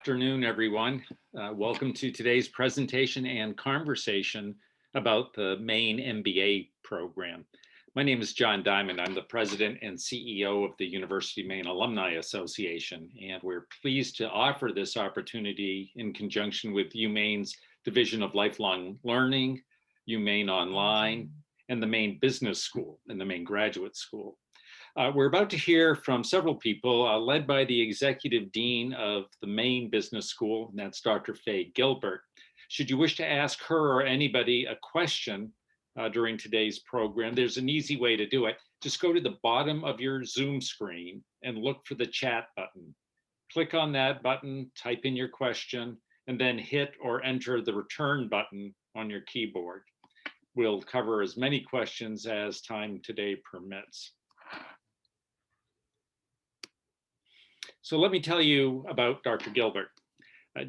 Afternoon, everyone. Welcome to today's presentation and conversation about the Maine MBA program. My name is John Diamond. I'm the president and CEO of the University of Maine Alumni Association, and we're pleased to offer this opportunity in conjunction with UMaine's Division of Lifelong Learning, UMaine Online, and the Maine Business School and the Maine Graduate School. We're about to hear from several people led by the Executive Dean of the Maine Business School, and that's Dr. Faye Gilbert. Should you wish to ask her or anybody a question during today's program, there's an easy way to do it. Just go to the bottom of your Zoom screen and look for the chat button. Click on that button, type in your question, and then hit or enter the return button on your keyboard. We'll cover as many questions as time today permits. So let me tell you about Dr. Gilbert.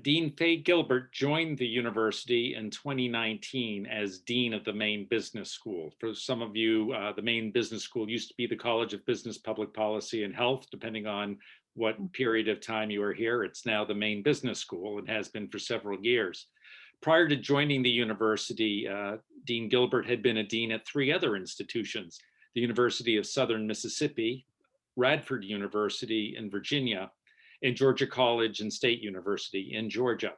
Dean Faye Gilbert joined the university in 2019 as Dean of the Maine Business School. For some of you, the Maine Business School used to be the College of Business, Public Policy, and Health, depending on what period of time you are here. It's now the Maine Business School and has been for several years. Prior to joining the university, Dean Gilbert had been a dean at three other institutions: the University of Southern Mississippi, Radford University in Virginia, and Georgia College and State University in Georgia.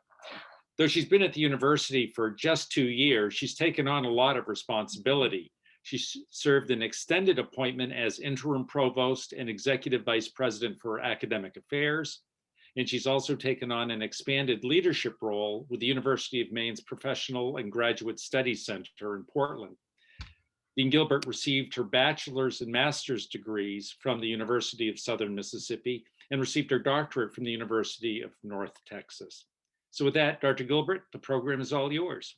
Though she's been at the university for just 2 years, she's taken on a lot of responsibility. She served an extended appointment as interim provost and executive vice president for academic affairs. And she's also taken on an expanded leadership role with the University of Maine's Professional and Graduate Studies Center in Portland. Dean Gilbert received her bachelor's and master's degrees from the University of Southern Mississippi and received her doctorate from the University of North Texas. So with that, Dr. Gilbert, the program is all yours.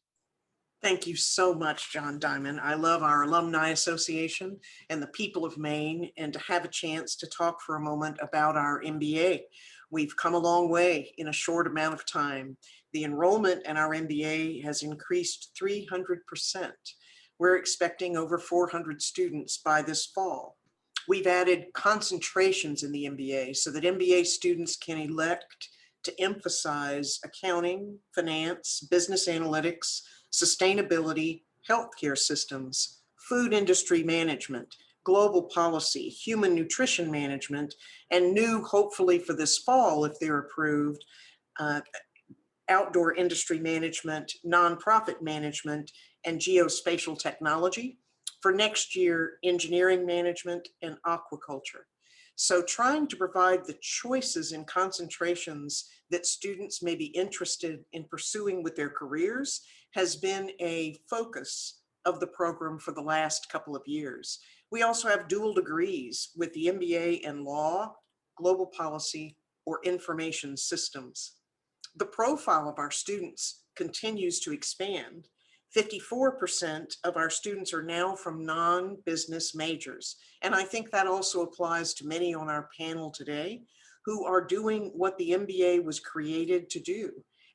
Thank you so much, John Diamond. I love our Alumni Association and the people of Maine, and to have a chance to talk for a moment about our MBA. We've come a long way in a short amount of time. The enrollment in our MBA has increased 300%. We're expecting over 400 students by this fall. We've added concentrations in the MBA so that MBA students can elect to emphasize accounting, finance, business analytics, sustainability, healthcare systems, food industry management, global policy, human nutrition management, and new, hopefully for this fall, if they're approved, outdoor industry management, nonprofit management, and geospatial technology. For next year, engineering management and aquaculture. So trying to provide the choices and concentrations that students may be interested in pursuing with their careers has been a focus of the program for the last couple of years. We also have dual degrees with the MBA in law, global policy, or information systems. The profile of our students continues to expand. 54% of our students are now from non-business majors. And I think that also applies to many on our panel today who are doing what the MBA was created to do.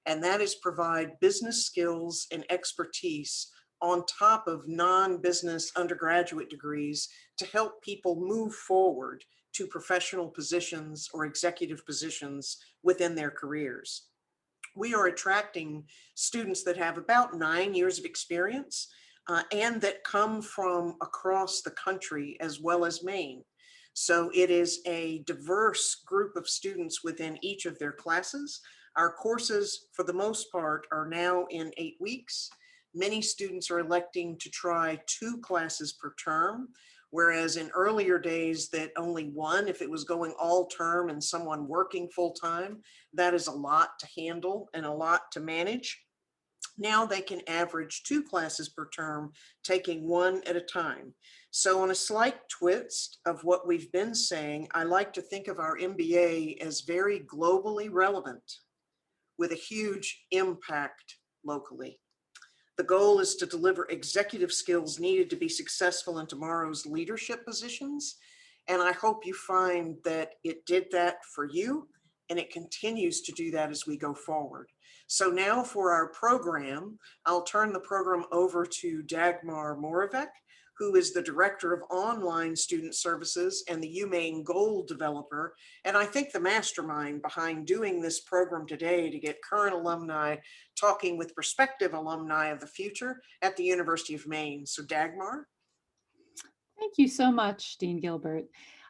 And that is provide business skills and expertise on top of non-business undergraduate degrees to help people move forward to professional positions or executive positions within their careers. We are attracting students that have about 9 years of experience and that come from across the country as well as Maine. So it is a diverse group of students within each of their classes. Our courses, for the most part, are now in 8 weeks. Many students are electing to try 2 classes per term, whereas in earlier days that only one, if it was going all term and someone working full time, that is a lot to handle and a lot to manage. Now they can average 2 classes per term, taking 1 at a time. So on a slight twist of what we've been saying, I like to think of our MBA as very globally relevant with a huge impact locally. The goal is to deliver executive skills needed to be successful in tomorrow's leadership positions. And I hope you find that it did that for you, and it continues to do that as we go forward. So now for our program, I'll turn the program over to Dagmar Moravec, who is the Director of Online Student Services and the UMaine Goal Developer. And I think the mastermind behind doing this program today to get current alumni talking with prospective alumni of the future at the University of Maine. So Dagmar? Thank you so much, Dean Gilbert.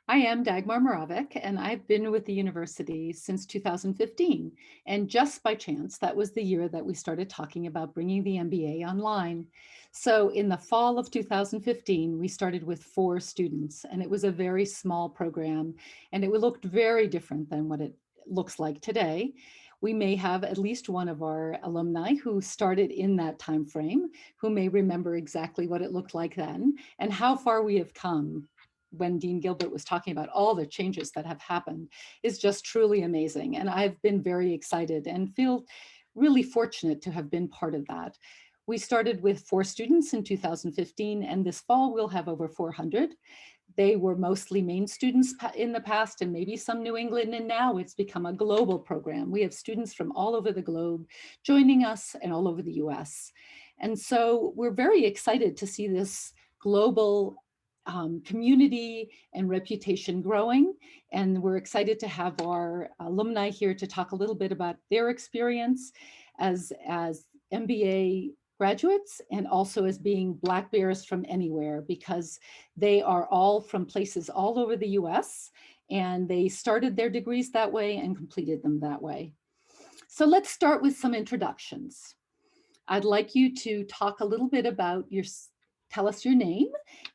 I am Dagmar Moravec, and I've been with the university since 2015. And just by chance, that was the year that we started talking about bringing the MBA online. So in the fall of 2015, we started with 4 students, and it was a very small program, and it looked very different than what it looks like today. We may have at least one of our alumni who started in that time frame, who may remember exactly what it looked like then and how far we have come. When Dean Gilbert was talking about all the changes that have happened is just truly amazing. And I've been very excited and feel really fortunate to have been part of that. We started with 4 students in 2015, and this fall we'll have over 400. They were mostly Maine students in the past and maybe some New England, and now it's become a global program. We have students from all over the globe joining us and all over the US. And so we're very excited to see this global community and reputation growing. And we're excited to have our alumni here to talk a little bit about their experience as MBA graduates and also as being Black Bears from anywhere, because they are all from places all over the US and they started their degrees that way and completed them that way. So let's start with some introductions. I'd like you to talk a little bit about tell us your name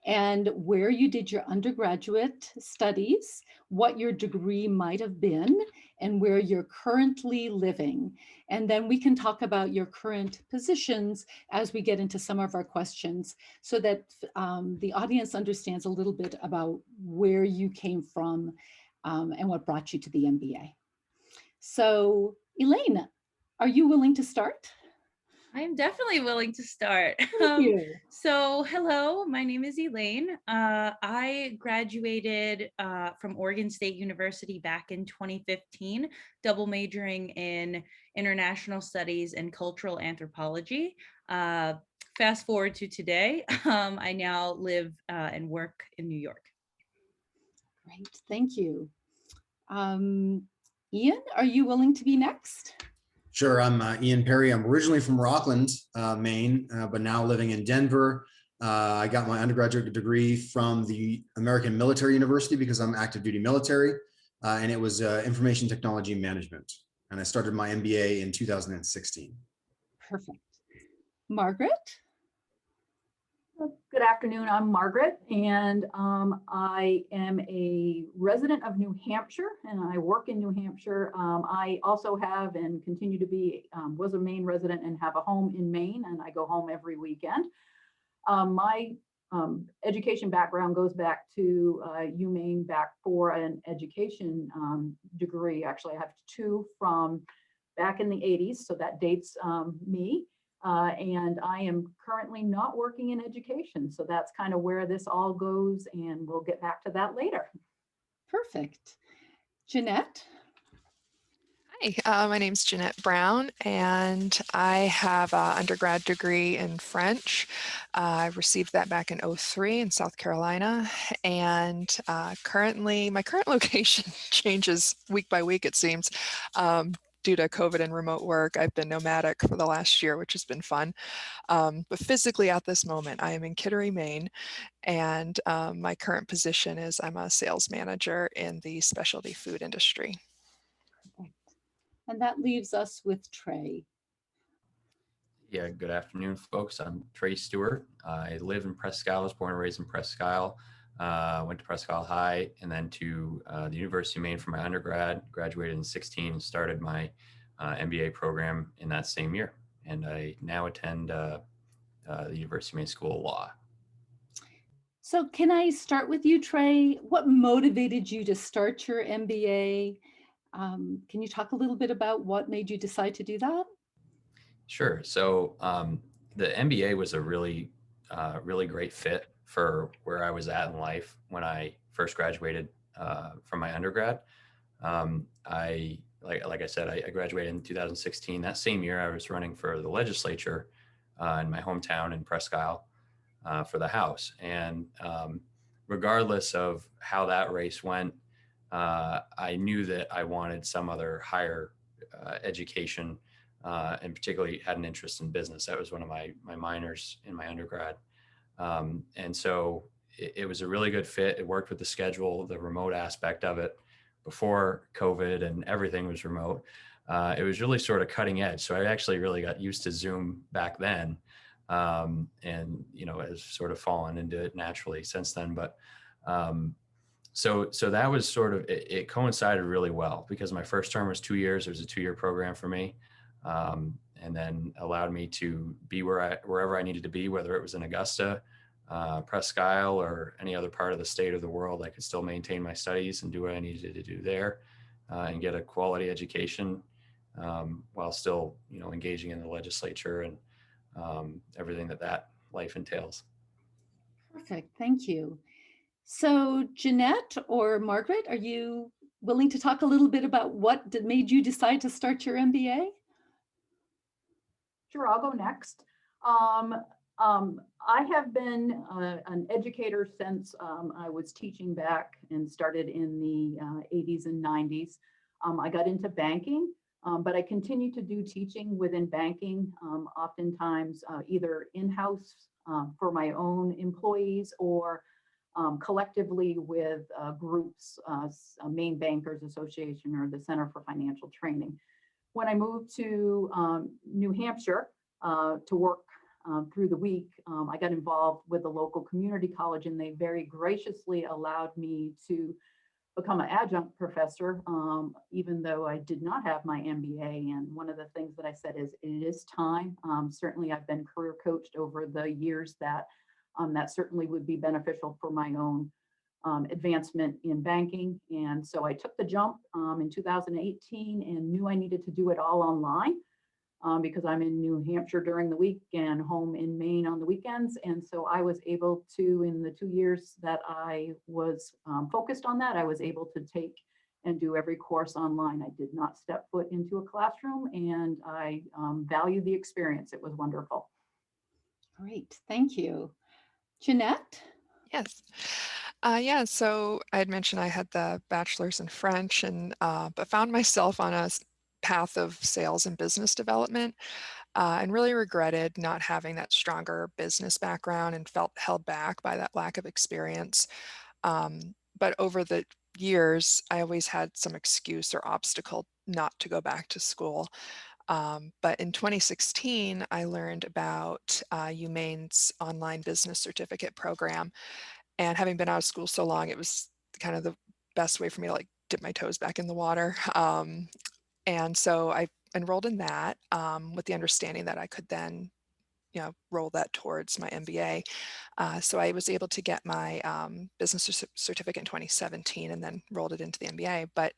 and where you did your undergraduate studies, what your degree might have been, and where you're currently living. And then we can talk about your current positions as we get into some of our questions so that the audience understands a little bit about where you came from and what brought you to the MBA. So Elaine, are you willing to start? I am definitely willing to start. Thank you. So hello, my name is Elaine. I graduated from Oregon State University back in 2015, double majoring in international studies and cultural anthropology. Fast forward to today, I now live and work in New York. Great, thank you. Ian, are you willing to be next? Sure, I'm Ian Perry. I'm originally from Rockland, Maine, but now living in Denver. I got my undergraduate degree from the American Military University because I'm active duty military, and it was information technology management. And I started my MBA in 2016. Perfect. Margaret? Good afternoon, I'm Margaret, and I am a resident of New Hampshire, and I work in New Hampshire. I also have and continue to be, was a Maine resident and have a home in Maine, and I go home every weekend. My education background goes back to UMaine, back for an education degree. Actually, I have 2 from back in the 80s, so that dates me. And I am currently not working in education. So that's kind of where this all goes, and we'll get back to that later. Perfect. Jeanette? Hi, my name's Jeanette Brown, and I have an undergrad degree in French. I received that back in '03 in South Carolina, and currently my current location changes week by week, it seems. Due to COVID and remote work, I've been nomadic for the last year, which has been fun. But physically at this moment, I am in Kittery, Maine, and my current position is I'm a sales manager in the specialty food industry. Perfect. And that leaves us with Trey. Yeah, good afternoon, folks. I'm Trey Stewart. I live in Presque Isle. I was born and raised in Presque Isle. Went to Presque Isle High and then to the University of Maine for my undergrad, graduated in 16 and started my MBA program in that same year. And I now attend the University of Maine School of Law. So can I start with you, Trey? What motivated you to start your MBA? Can you talk a little bit about what made you decide to do that? Sure. So the MBA was a really great fit for where I was at in life when I first graduated from my undergrad. Like I said, I graduated in 2016. That same year, I was running for the legislature in my hometown in Presque Isle. for the House. And regardless of how that race went, I knew that I wanted some other higher education, and particularly had an interest in business. That was one of my minors in my undergrad. And so it was a really good fit. It worked with the schedule, the remote aspect of it. Before COVID and everything was remote, it was really sort of cutting edge. So I actually really got used to Zoom back then, and has sort of fallen into it naturally since then. But so that was sort of, it coincided really well because my first term was 2 years. It was a 2-year program for me, and then allowed me to be wherever I needed to be, whether it was in Augusta, Presque Isle, or any other part of the state or the world. I could still maintain my studies and do what I needed to do there, and get a quality education, while still, engaging in the legislature and everything that life entails. Perfect, thank you. So Jeanette or Margaret, are you willing to talk a little bit about what made you decide to start your MBA? Sure, I'll go next. I have been an educator since I was teaching back and started in the 80s and 90s. I got into banking, but I continue to do teaching within banking, oftentimes either in-house for my own employees or collectively with groups, Maine Bankers Association or the Center for Financial Training. When I moved to New Hampshire to work through the week, I got involved with the local community college, and they very graciously allowed me to become an adjunct professor, even though I did not have my MBA. And one of the things that I said is it is time. Certainly, I've been career coached over the years that certainly would be beneficial for my own advancement in banking. And so I took the jump in 2018 and knew I needed to do it all online because I'm in New Hampshire during the week and home in Maine on the weekends. And so I was able to, in the 2 years that I was focused on that, I was able to take and do every course online. I did not step foot into a classroom, and I valued the experience. It was wonderful. Great, thank you. Jeanette? Yes. Yeah, so I had mentioned I had the bachelor's in French, and but found myself on a path of sales and business development, and really regretted not having that stronger business background and felt held back by that lack of experience. But over the years, I always had some excuse or obstacle not to go back to school. But in 2016, I learned about UMaine's online business certificate program. And having been out of school so long, it was kind of the best way for me to like dip my toes back in the water. And so I enrolled in that with the understanding that I could then, roll that towards my MBA. So I was able to get my business certificate in 2017 and then rolled it into the MBA. But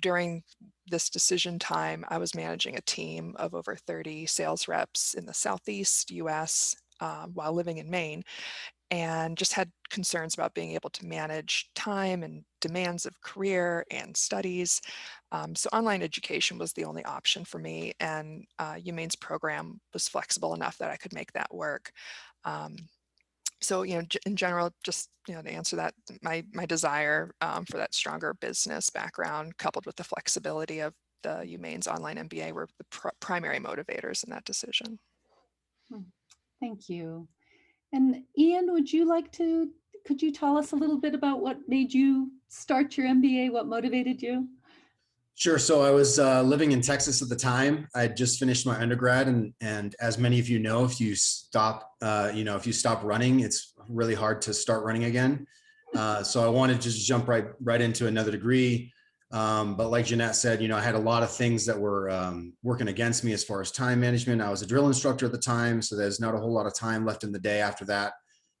during this decision time, I was managing a team of over 30 sales reps in the Southeast US while living in Maine, and just had concerns about being able to manage time and demands of career and studies. So online education was the only option for me, and UMaine's program was flexible enough that I could make that work. So, in general, just, to answer that, my desire for that stronger business background coupled with the flexibility of the UMaine's online MBA were the primary motivators in that decision. Thank you. And Ian, could you tell us a little bit about what made you start your MBA? What motivated you? Sure. So I was living in Texas at the time. I had just finished my undergrad, and as many of you know, if you stop running, it's really hard to start running again. So I wanted to just jump right into another degree. But like Jeanette said, I had a lot of things that were working against me as far as time management. I was a drill instructor at the time, so there's not a whole lot of time left in the day after that.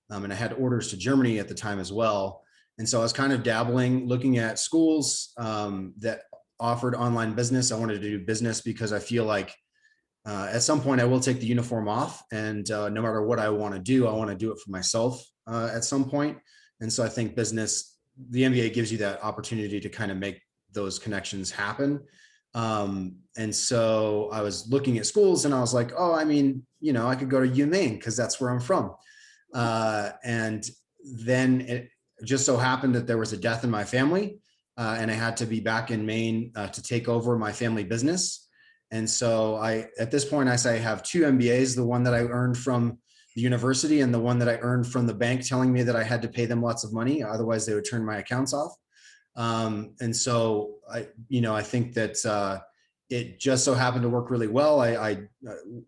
And I had orders to Germany at the time as well. And so I was kind of dabbling, looking at schools that offered online business. I wanted to do business because I feel like at some point I will take the uniform off, and no matter what I want to do it for myself at some point. And so I think the MBA gives you that opportunity to kind of make those connections happen. And so I was looking at schools and I was like, I could go to UMaine because that's where I'm from. And then it just so happened that there was a death in my family, and I had to be back in Maine to take over my family business. And so at this point, I say I have two MBAs, the one that I earned from the university and the one that I earned from the bank telling me that I had to pay them lots of money, otherwise they would turn my accounts off. And so I think that it just so happened to work really well.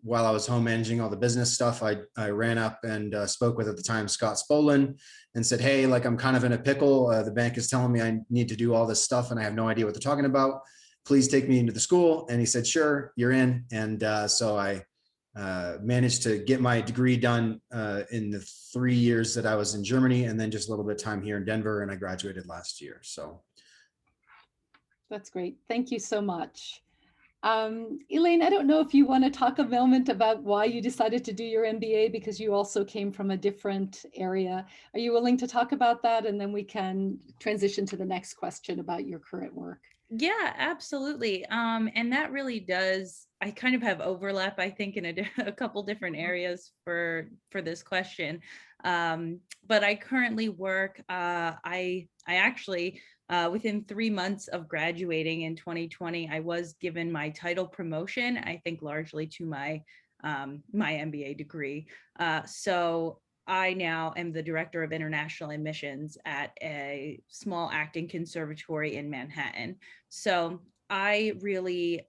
While I was home managing all the business stuff, I ran up and spoke with, at the time, Scott Spolin, and said, hey, like, I'm kind of in a pickle. The bank is telling me I need to do all this stuff and I have no idea what they're talking about. Please take me into the school. And he said, sure, you're in. And so I managed to get my degree done in the 3 years that I was in Germany, and then just a little bit of time here in Denver, and I graduated last year. So That's great. Thank you so much. Elaine, I don't know if you want to talk a moment about why you decided to do your MBA, because you also came from a different area. Are you willing to talk about that? And then we can transition to the next question about your current work. Yeah, absolutely. And that really does, I kind of have overlap, I think, in a couple different areas for this question. But I currently work, I actually, within 3 months of graduating in 2020, I was given my title promotion, I think largely to my MBA degree. So I now am the director of international admissions at a small acting conservatory in Manhattan. So I really,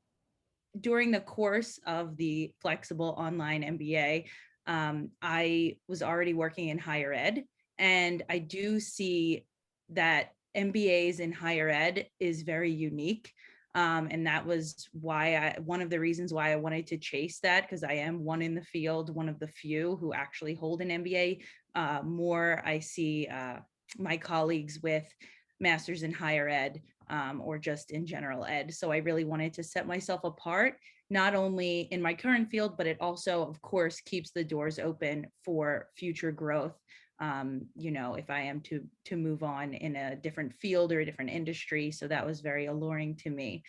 during the course of the flexible online MBA, I was already working in higher ed, and I do see that MBAs in higher ed is very unique. And that was one of the reasons why I wanted to chase that, because I am one in the field, one of the few who actually hold an MBA. More I see my colleagues with masters in higher ed or just in general ed. So I really wanted to set myself apart, not only in my current field, but it also, of course, keeps the doors open for future growth. If I am to move on in a different field or a different industry. So that was very alluring to me.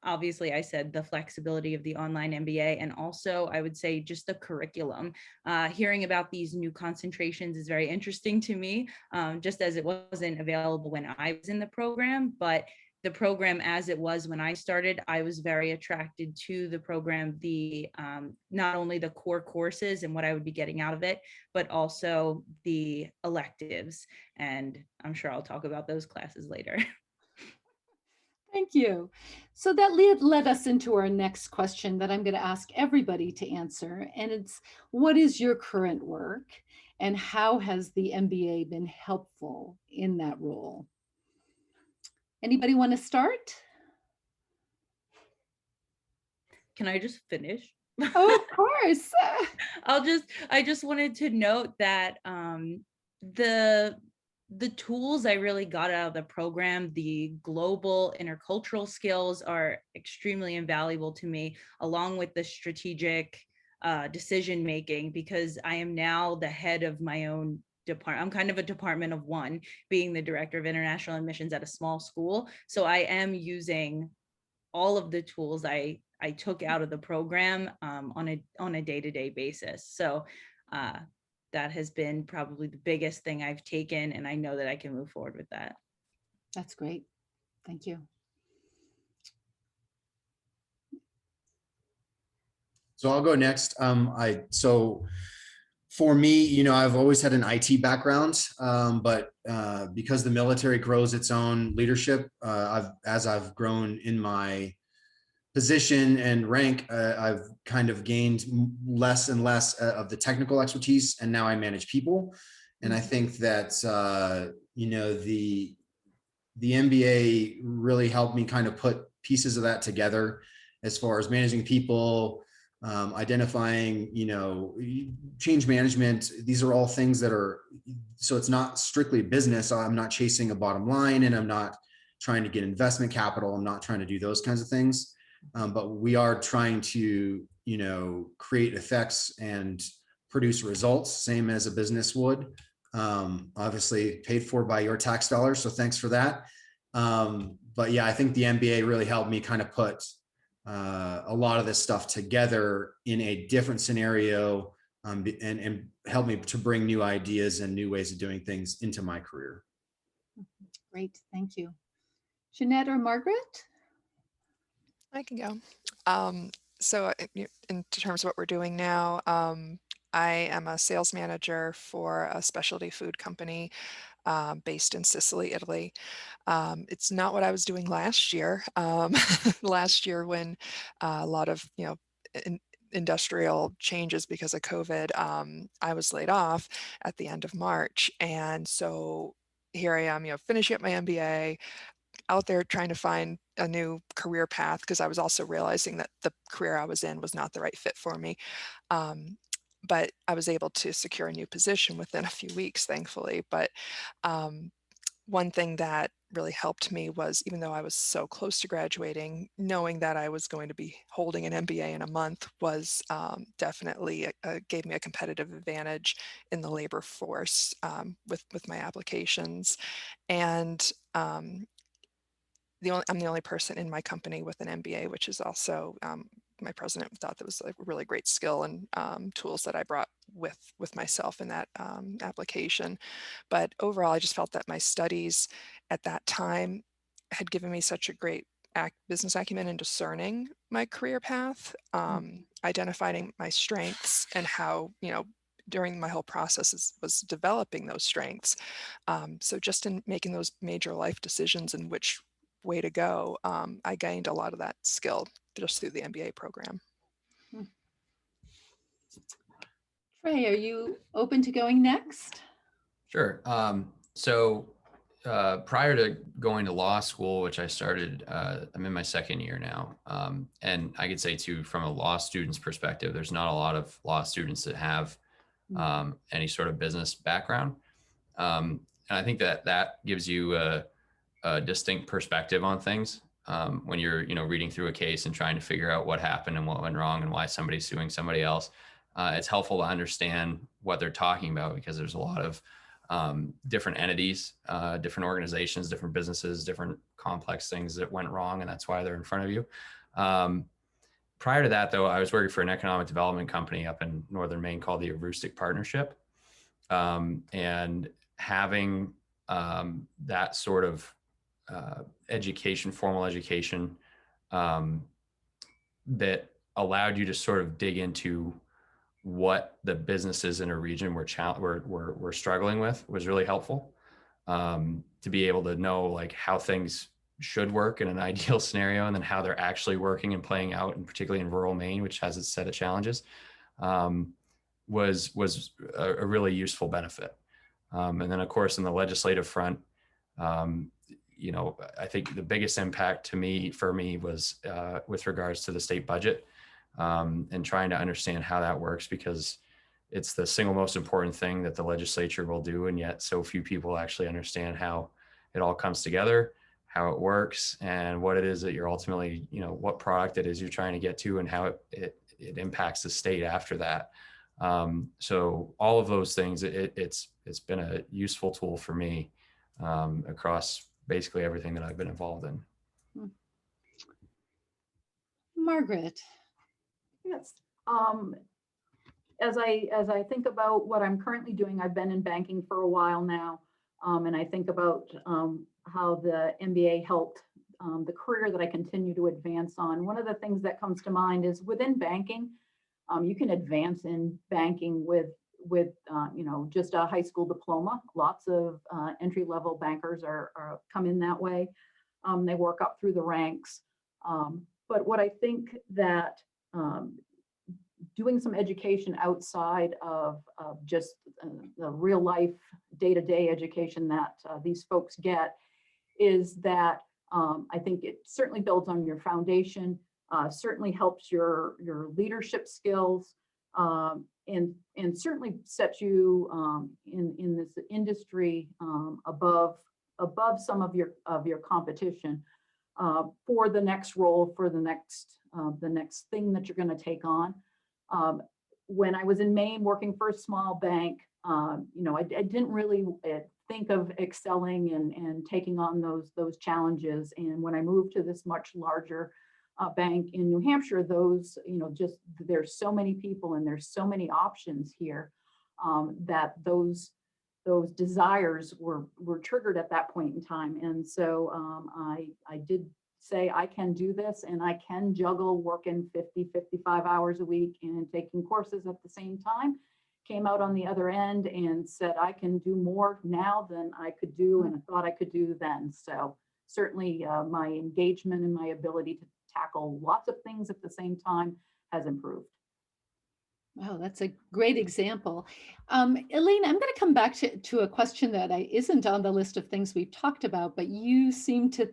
Obviously, I said the flexibility of the online MBA, and also I would say just the curriculum. Hearing about these new concentrations is very interesting to me, just as it wasn't available when I was in the program, but the program as it was when I started, I was very attracted to the program, not only the core courses and what I would be getting out of it, but also the electives. And I'm sure I'll talk about those classes later. Thank you. So that led us into our next question that I'm going to ask everybody to answer. And it's, what is your current work and how has the MBA been helpful in that role? Anybody want to start? Can I just finish? Oh, of course. I just wanted to note that the tools I really got out of the program, the global intercultural skills, are extremely invaluable to me, along with the strategic decision making, because I am now the head of my own department. I'm kind of a department of one, being the director of international admissions at a small school. So I am using all of the tools I took out of the program on a day-to-day basis. So that has been probably the biggest thing I've taken, and I know that I can move forward with that. That's great. Thank you. So I'll go next. So for me, I've always had an IT background, but because the military grows its own leadership, as I've grown in my position and rank, I've kind of gained less and less of the technical expertise, and now I manage people. And I think that the MBA really helped me kind of put pieces of that together, as far as managing people, identifying, change management. These are all things that are, so it's not strictly business. I'm not chasing a bottom line, and I'm not trying to get investment capital. I'm not trying to do those kinds of things. But we are trying to, create effects and produce results, same as a business would. Obviously paid for by your tax dollars, so thanks for that. But yeah, I think the MBA really helped me kind of put a lot of this stuff together in a different scenario and help me to bring new ideas and new ways of doing things into my career. Great, thank you. Jeanette or Margaret? I can go. So in terms of what we're doing now, I am a sales manager for a specialty food company based in Sicily, Italy. It's not what I was doing last year. Last year when a lot of, industrial changes because of COVID, I was laid off at the end of March. And so here I am, finishing up my MBA, out there trying to find a new career path because I was also realizing that the career I was in was not the right fit for me. But I was able to secure a new position within a few weeks, thankfully. But one thing that really helped me was, even though I was so close to graduating, knowing that I was going to be holding an MBA in a month was definitely gave me a competitive advantage in the labor force with my applications. And I'm the only person in my company with an MBA, which is also my president thought that was a really great skill and tools that I brought with myself in that application. But overall, I just felt that my studies at that time had given me such a great business acumen in discerning my career path, identifying my strengths and how, during my whole process was developing those strengths. So just in making those major life decisions and which way to go, I gained a lot of that skill just through the MBA program. Trey, are you open to going next? Sure. So prior to going to law school, which I started, I'm in my second year now. And I could say too, from a law student's perspective, there's not a lot of law students that have any sort of business background. And I think that gives you a distinct perspective on things when you're, reading through a case and trying to figure out what happened and what went wrong and why somebody's suing somebody else. It's helpful to understand what they're talking about because there's a lot of different entities, different organizations, different businesses, different complex things that went wrong, and that's why they're in front of you. Prior to that, though, I was working for an economic development company up in northern Maine called the Aroostook Partnership, and having that sort of education, formal education, that allowed you to sort of dig into what the businesses in a region were struggling with was really helpful, to be able to know like how things should work in an ideal scenario and then how they're actually working and playing out, and particularly in rural Maine, which has its set of challenges, was a really useful benefit. And then of course, in the legislative front, I think the biggest impact for me was with regards to the state budget, and trying to understand how that works, because it's the single most important thing that the legislature will do. And yet so few people actually understand how it all comes together, how it works, and what it is that you're ultimately, what product it is you're trying to get to, and how it impacts the state after that. So all of those things, it's been a useful tool for me across basically everything that I've been involved in. Margaret. Yes. As I think about what I'm currently doing, I've been in banking for a while now, and I think about how the MBA helped the career that I continue to advance on. One of the things that comes to mind is within banking, you can advance in banking with just a high school diploma. Lots of entry-level bankers come in that way. They work up through the ranks. But what I think that doing some education outside of just the real life day-to-day education that these folks get is that I think it certainly builds on your foundation, certainly helps your leadership skills, and certainly sets you in this industry above some of your competition for the next role, for the next thing that you're going to take on. When I was in Maine working for a small bank, I didn't really think of excelling and taking on those challenges. And when I moved to this much larger bank in New Hampshire, those, just there's so many people and there's so many options here that those desires were triggered at that point in time. And so I did say I can do this and I can juggle working 50, 55 hours a week and taking courses at the same time. Came out on the other end and said I can do more now than I could do and I thought I could do then. So certainly my engagement and my ability to tackle lots of things at the same time has improved. Wow, that's a great example. Elaine, I'm going to come back to a question that isn't on the list of things we've talked about, but you seem to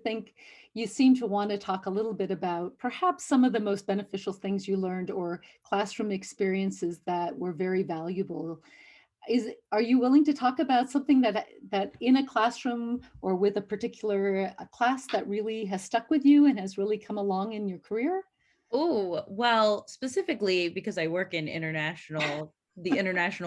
want to talk a little bit about perhaps some of the most beneficial things you learned or classroom experiences that were very valuable. Are you willing to talk about something that in a classroom or with a particular class that really has stuck with you and has really come along in your career? Oh, well, specifically because I work in the international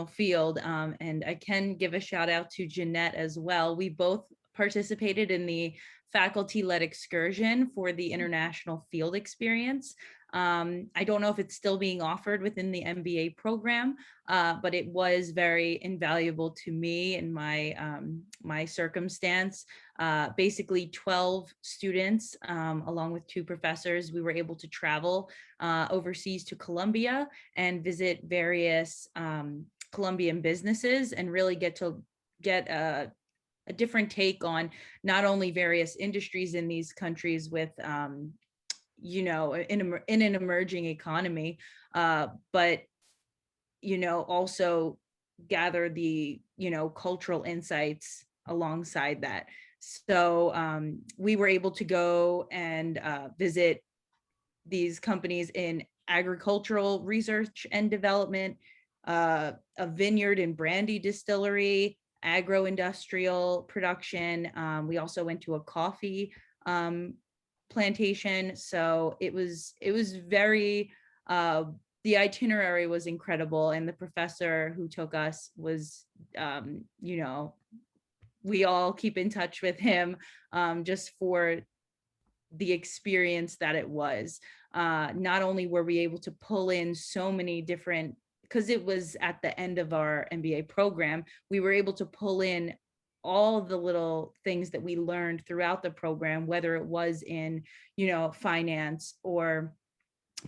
field, and I can give a shout out to Jeanette as well. We both participated in the faculty-led excursion for the international field experience. I don't know if it's still being offered within the MBA program, but it was very invaluable to me and my circumstance. Basically 12 students, along with 2 professors, we were able to travel overseas to Colombia and visit various Colombian businesses and really get a different take on not only various industries in these countries with in an emerging economy, but also gather the cultural insights alongside that. So we were able to go and visit these companies in agricultural research and development, a vineyard and brandy distillery, agro-industrial production. We also went to a coffee plantation. So it was very, the itinerary was incredible. And the professor who took us was, we all keep in touch with him just for the experience that it was. Not only were we able to pull in so many different, because it was at the end of our MBA program, we were able to pull in all the little things that we learned throughout the program, whether it was in, finance or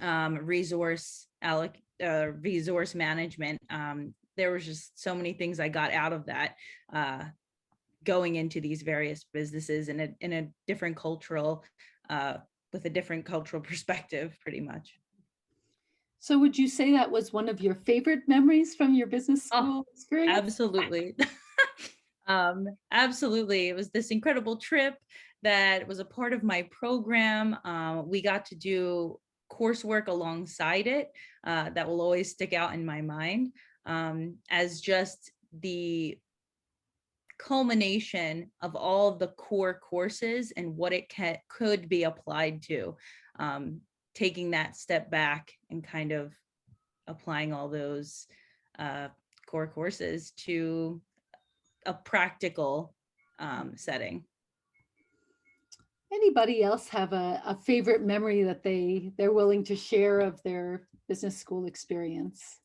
resource management. There was just so many things I got out of that, going into these various businesses in a different cultural, with a different cultural perspective, pretty much. So would you say that was one of your favorite memories from your business school experience? Absolutely. Absolutely. It was this incredible trip that was a part of my program. We got to do coursework alongside it that will always stick out in my mind as just the culmination of all of the core courses and what it could be applied to. Taking that step back and kind of applying all those core courses to a practical setting. Anybody else have a favorite memory that they're willing to share of their business school experience?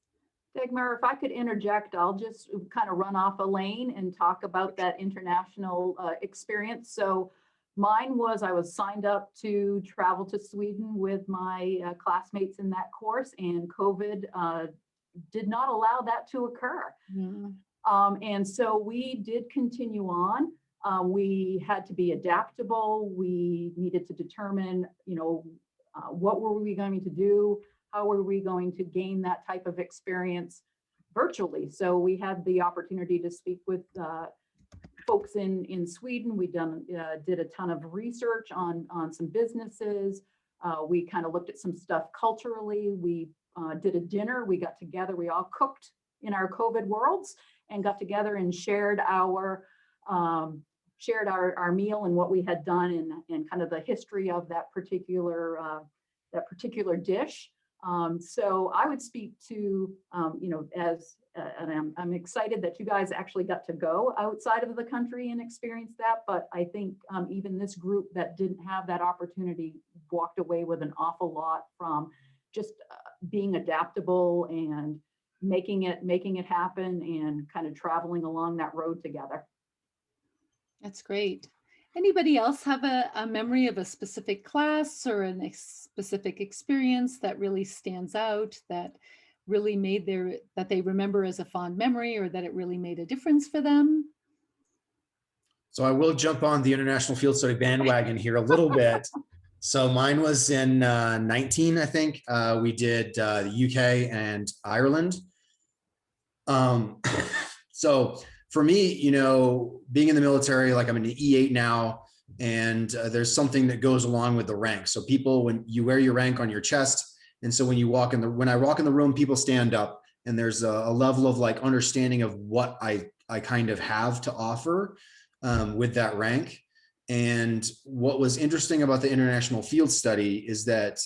Dagmar, if I could interject, I'll just kind of run off Elaine and talk about that international experience. So mine was, I was signed up to travel to Sweden with my classmates in that course, and COVID did not allow that to occur. Mm. And so we did continue on. We had to be adaptable. We needed to determine, what were we going to do? How were we going to gain that type of experience virtually? So we had the opportunity to speak with folks in Sweden. We did a ton of research on some businesses. We kind of looked at some stuff culturally. We did a dinner. We got together. We all cooked in our COVID worlds and got together and shared our meal and what we had done and kind of the history of that particular dish. So I would speak to, and I'm excited that you guys actually got to go outside of the country and experience that. But I think even this group that didn't have that opportunity walked away with an awful lot from just being adaptable and making it happen and kind of traveling along that road together. That's great. Anybody else have a memory of a specific class or a specific experience that really stands out, that really made that they remember as a fond memory, or that it really made a difference for them? So I will jump on the international field study bandwagon here a little bit. So mine was in 19, I think. We did the UK and Ireland. So for me, you know, being in the military, like I'm in the E8 now, and there's something that goes along with the rank. So people, when you wear your rank on your chest, and so when you walk in when I walk in the room, people stand up, and there's a level of like understanding of what I kind of have to offer with that rank. And what was interesting about the international field study is that,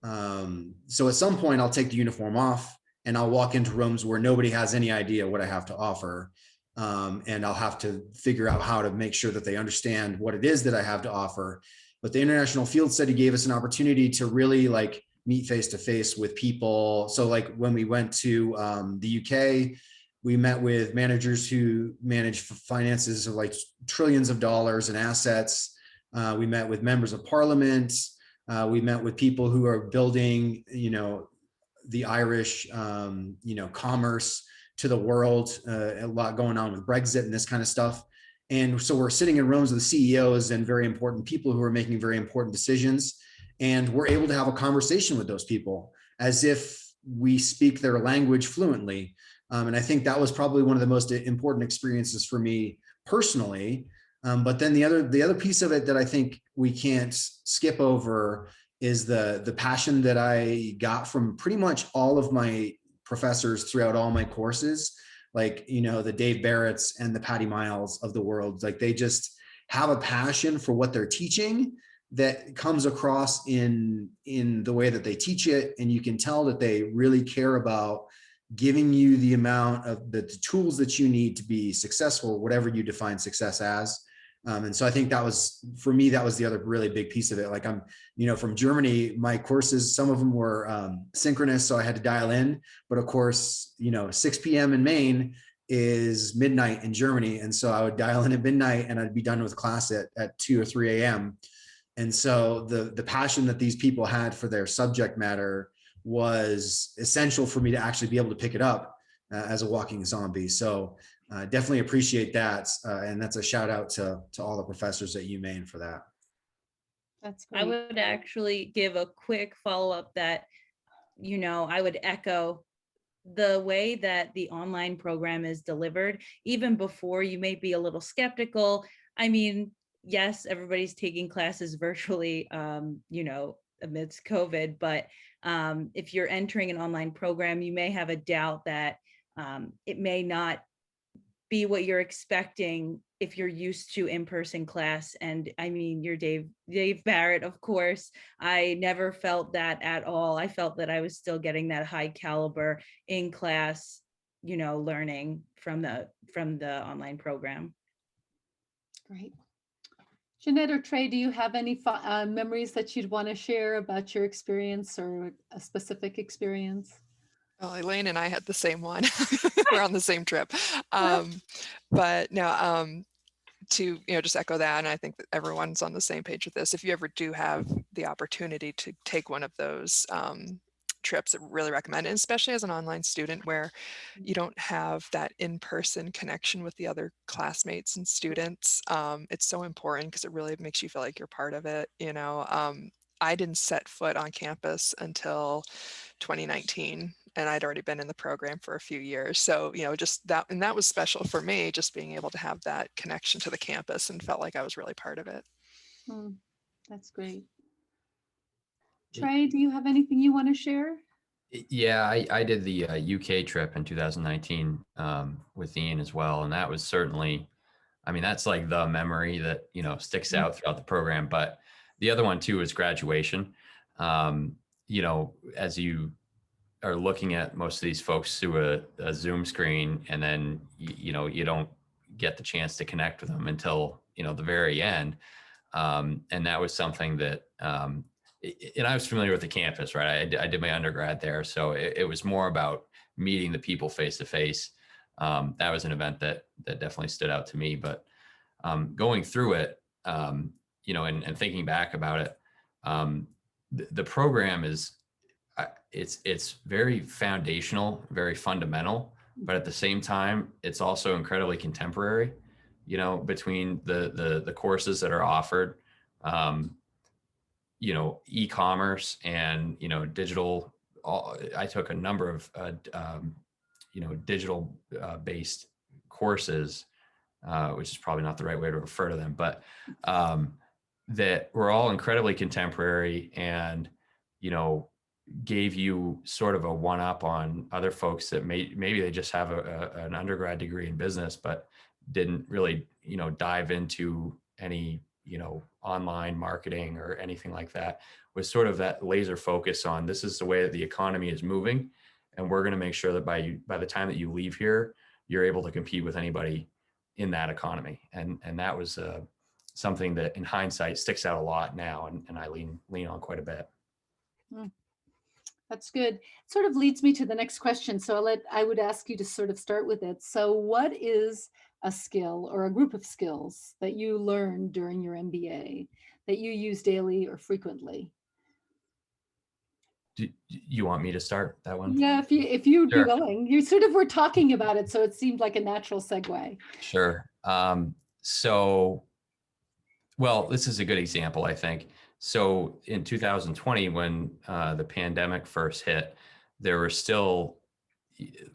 so at some point I'll take the uniform off and I'll walk into rooms where nobody has any idea what I have to offer. And I'll have to figure out how to make sure that they understand what it is that I have to offer. But the international field study gave us an opportunity to really like meet face to face with people. So like when we went to the UK, we met with managers who manage finances of like trillions of dollars in assets. We met with members of parliament. We met with people who are building, you know, the Irish, you know, commerce to the world. A lot going on with Brexit and this kind of stuff. And so we're sitting in rooms with CEOs and very important people who are making very important decisions. And we're able to have a conversation with those people as if we speak their language fluently. And I think that was probably one of the most important experiences for me personally. But then the other piece of it that I think we can't skip over is the passion that I got from pretty much all of my professors throughout all my courses, like, you know, the Dave Barretts and the Patty Miles of the world. Like they just have a passion for what they're teaching that comes across in the way that they teach it. And you can tell that they really care about giving you the amount of the tools that you need to be successful, whatever you define success as. And so I think that was, for me, that was the other really big piece of it. Like I'm, you know, from Germany, my courses, some of them were synchronous, so I had to dial in. But of course, you know, 6 p.m. in Maine is midnight in Germany. And so I would dial in at midnight and I'd be done with class at 2 or 3 a.m. And so the passion that these people had for their subject matter was essential for me to actually be able to pick it up as a walking zombie. So definitely appreciate that. And that's a shout out to all the professors at UMaine for that. That's great. I would actually give a quick follow-up that, you know, I would echo the way that the online program is delivered. Even before, you may be a little skeptical. I mean, yes, everybody's taking classes virtually, you know, amidst COVID, but if you're entering an online program, you may have a doubt that it may not be what you're expecting if you're used to in-person class. And I mean, you're Dave Barrett, of course. I never felt that at all. I felt that I was still getting that high caliber in class, you know, learning from the online program. Great. Jeanette or Trey, do you have any memories that you'd want to share about your experience or a specific experience? Well, Elaine and I had the same one. We're on the same trip. But no, to, you know, just echo that. And I think that everyone's on the same page with this. If you ever do have the opportunity to take one of those trips, I really recommend it, especially as an online student where you don't have that in-person connection with the other classmates and students. It's so important because it really makes you feel like you're part of it. You know, I didn't set foot on campus until 2019. And I'd already been in the program for a few years. So, you know, just that, and that was special for me, just being able to have that connection to the campus and felt like I was really part of it. That's great. Trey, do you have anything you want to share? Yeah, I did the UK trip in 2019 with Ian as well. And that was certainly, I mean, that's like the memory that, you know, sticks out throughout the program. But the other one too is graduation. You know, as you are looking at most of these folks through a Zoom screen, and then, you know, you don't get the chance to connect with them until, you know, the very end. And that was something that and I was familiar with the campus, right? I did my undergrad there. So it was more about meeting the people face to face. That was an event that definitely stood out to me. But going through it, and thinking back about it, the program is, it's very foundational, very fundamental, but at the same time, it's also incredibly contemporary, between the courses that are offered, e-commerce and, digital. I took a number of, digital based courses, which is probably not the right way to refer to them, but that were all incredibly contemporary and, gave you sort of a one-up on other folks that maybe they just have an undergrad degree in business, but didn't really, dive into any, online marketing or anything like that. Was sort of that laser focus on, this is the way that the economy is moving, and we're going to make sure that by the time that you leave here, you're able to compete with anybody in that economy. And that was something that in hindsight sticks out a lot now, and I lean on quite a bit. That's good. Sort of leads me to the next question. So I would ask you to sort of start with it. So what is a skill or a group of skills that you learned during your MBA that you use daily or frequently? Do you want me to start that one? Yeah, if you'd Sure. be willing. You sort of were talking about it, so it seemed like a natural segue. Sure. Well, this is a good example, I think. So in 2020, when the pandemic first hit, there were still,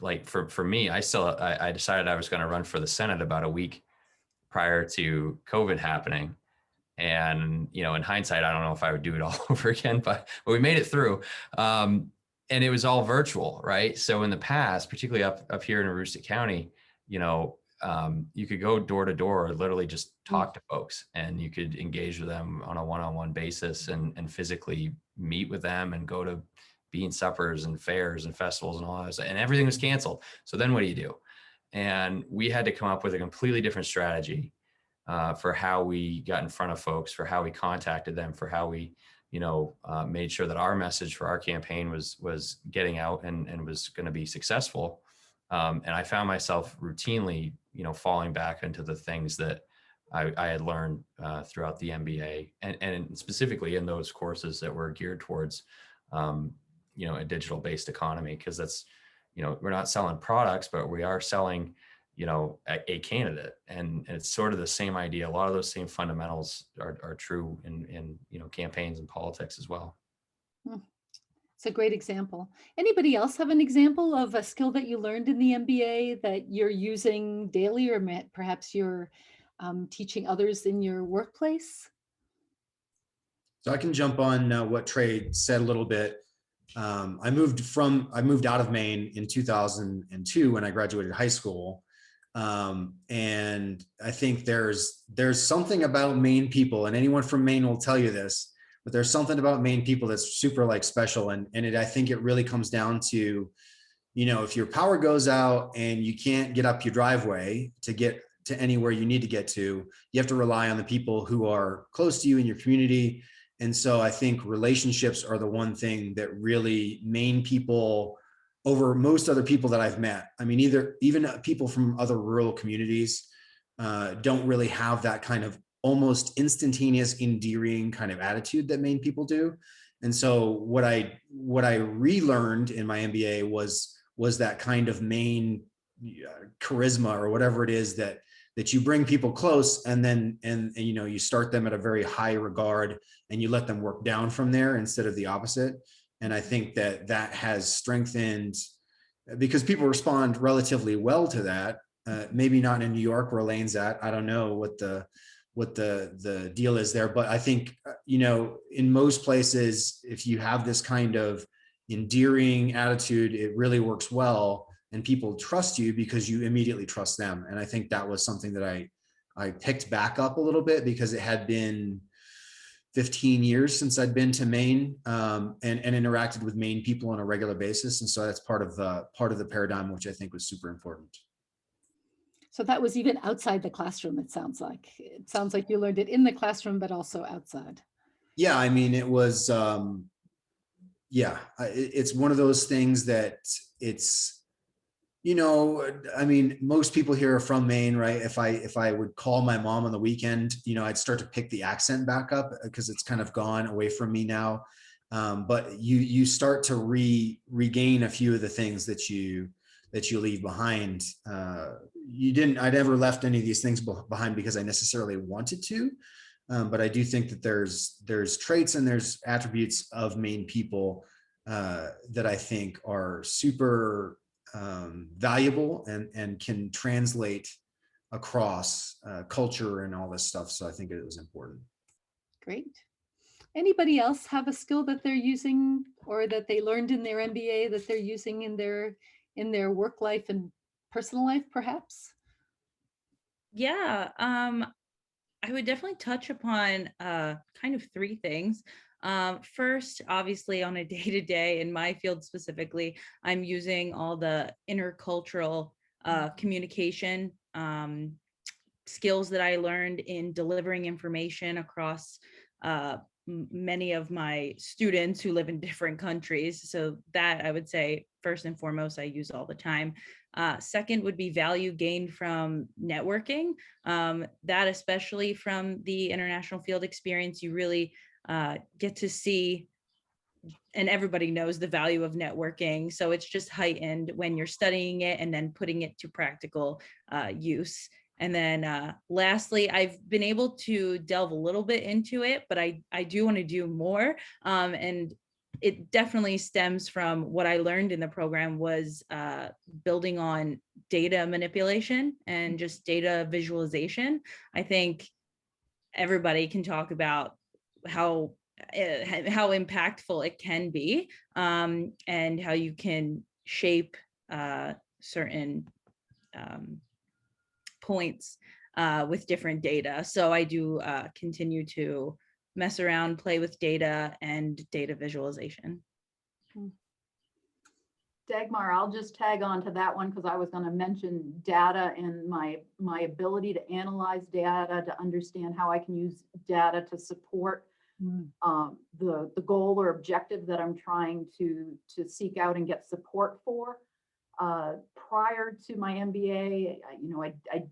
like, for me, I decided I was going to run for the Senate about a week prior to COVID happening. And, in hindsight, I don't know if I would do it all over again, but we made it through. And it was all virtual, right? So in the past, particularly up here in Aroostook County, you could go door to door, literally just talk to folks, and you could engage with them on a one-on-one basis and physically meet with them and go to bean suppers and fairs and festivals and all that. And everything was canceled. So then what do you do? And we had to come up with a completely different strategy for how we got in front of folks, for how we contacted them, for how we, made sure that our message for our campaign was getting out and was going to be successful. And I found myself routinely, falling back into the things that I had learned throughout the MBA, and specifically in those courses that were geared towards, a digital-based economy, because that's, we're not selling products, but we are selling, a candidate, and it's sort of the same idea. A lot of those same fundamentals are true in campaigns and politics as well. It's a great example. Anybody else have an example of a skill that you learned in the MBA that you're using daily, or perhaps you're teaching others in your workplace? So I can jump on what Trey said a little bit. I moved out of Maine in 2002 when I graduated high school. And I think there's something about Maine people, and anyone from Maine will tell you this, but there's something about Maine people that's super special. And I think it really comes down to, if your power goes out and you can't get up your driveway to get to anywhere you need to get to, you have to rely on the people who are close to you in your community. And so I think relationships are the one thing that really Maine people, over most other people that I've met, I mean, even people from other rural communities don't really have that kind of almost instantaneous, endearing kind of attitude that Maine people do. And so what I relearned in my MBA was that kind of Maine charisma, or whatever it is that you bring people close, and then you start them at a very high regard, and you let them work down from there instead of the opposite. And I think that has strengthened, because people respond relatively well to that. Maybe not in New York where Elaine's at. I don't know what the deal is there, but I think, in most places, if you have this kind of endearing attitude, it really works well, and people trust you because you immediately trust them. And I think that was something that I picked back up a little bit, because it had been 15 years since I'd been to Maine, and interacted with Maine people on a regular basis. And so that's part of the paradigm, which I think was super important. So that was even outside the classroom, it sounds like. It sounds like you learned it in the classroom, but also outside. Yeah, I mean, it was, yeah, it's one of those things that it's, I mean, most people here are from Maine, right? If I would call my mom on the weekend, I'd start to pick the accent back up because it's kind of gone away from me now. But you start to regain a few of the things that you leave behind. I never left any of these things behind because I necessarily wanted to. But I do think that there's traits and there's attributes of Maine people that I think are super valuable and can translate across culture and all this stuff. So I think it was important. Great. Anybody else have a skill that they're using or that they learned in their MBA that they're using in their work life and personal life, perhaps? Yeah, I would definitely touch upon kind of three things. First, obviously, on a day-to-day in my field specifically, I'm using all the intercultural communication skills that I learned in delivering information across many of my students who live in different countries. So that, I would say, first and foremost, I use all the time. Second would be value gained from networking. That, especially from the international field experience, you really get to see, and everybody knows the value of networking. So it's just heightened when you're studying it and then putting it to practical use. And then lastly, I've been able to delve a little bit into it, but I do want to do more. And it definitely stems from what I learned in the program was building on data manipulation and just data visualization. I think everybody can talk about how impactful it can be, and how you can shape certain points with different data. So I do continue to mess around, play with data and data visualization. Dagmar, I'll just tag on to that one because I was going to mention data and my ability to analyze data, to understand how I can use data to support the goal or objective that I'm trying to seek out and get support for. Prior to my MBA, I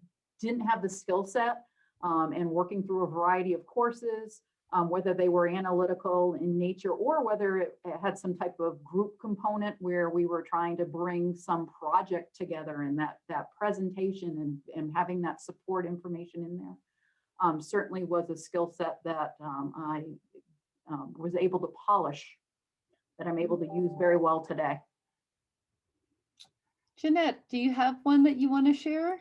didn't have the skill set, and working through a variety of courses, whether they were analytical in nature or whether it had some type of group component where we were trying to bring some project together, and that presentation and having that support information in there certainly was a skill set that I was able to polish, that I'm able to use very well today. Jeanette, do you have one that you want to share?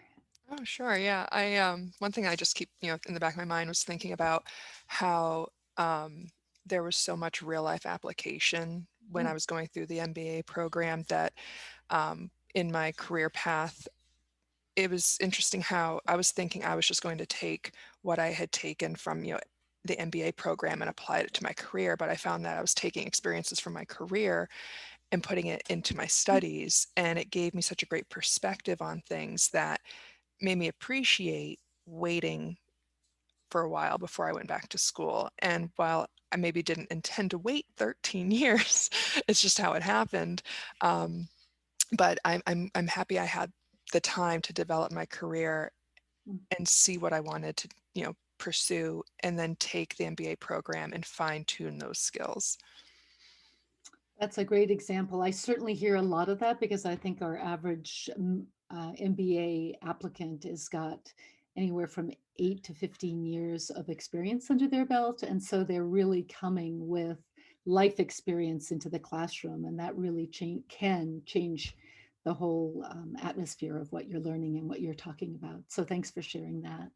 Oh, sure. Yeah. One thing I just keep, in the back of my mind was thinking about how there was so much real life application when I was going through the MBA program that in my career path, it was interesting how I was thinking I was just going to take what I had taken from, the MBA program and applied it to my career. But I found that I was taking experiences from my career and putting it into my studies. And it gave me such a great perspective on things that made me appreciate waiting for a while before I went back to school. And while I maybe didn't intend to wait 13 years, it's just how it happened. But I'm happy I had the time to develop my career and see what I wanted to, pursue, and then take the MBA program and fine tune those skills. That's a great example. I certainly hear a lot of that because I think our average MBA applicant has got anywhere from 8 to 15 years of experience under their belt. And so they're really coming with life experience into the classroom. And that really can change the whole atmosphere of what you're learning and what you're talking about. So thanks for sharing that.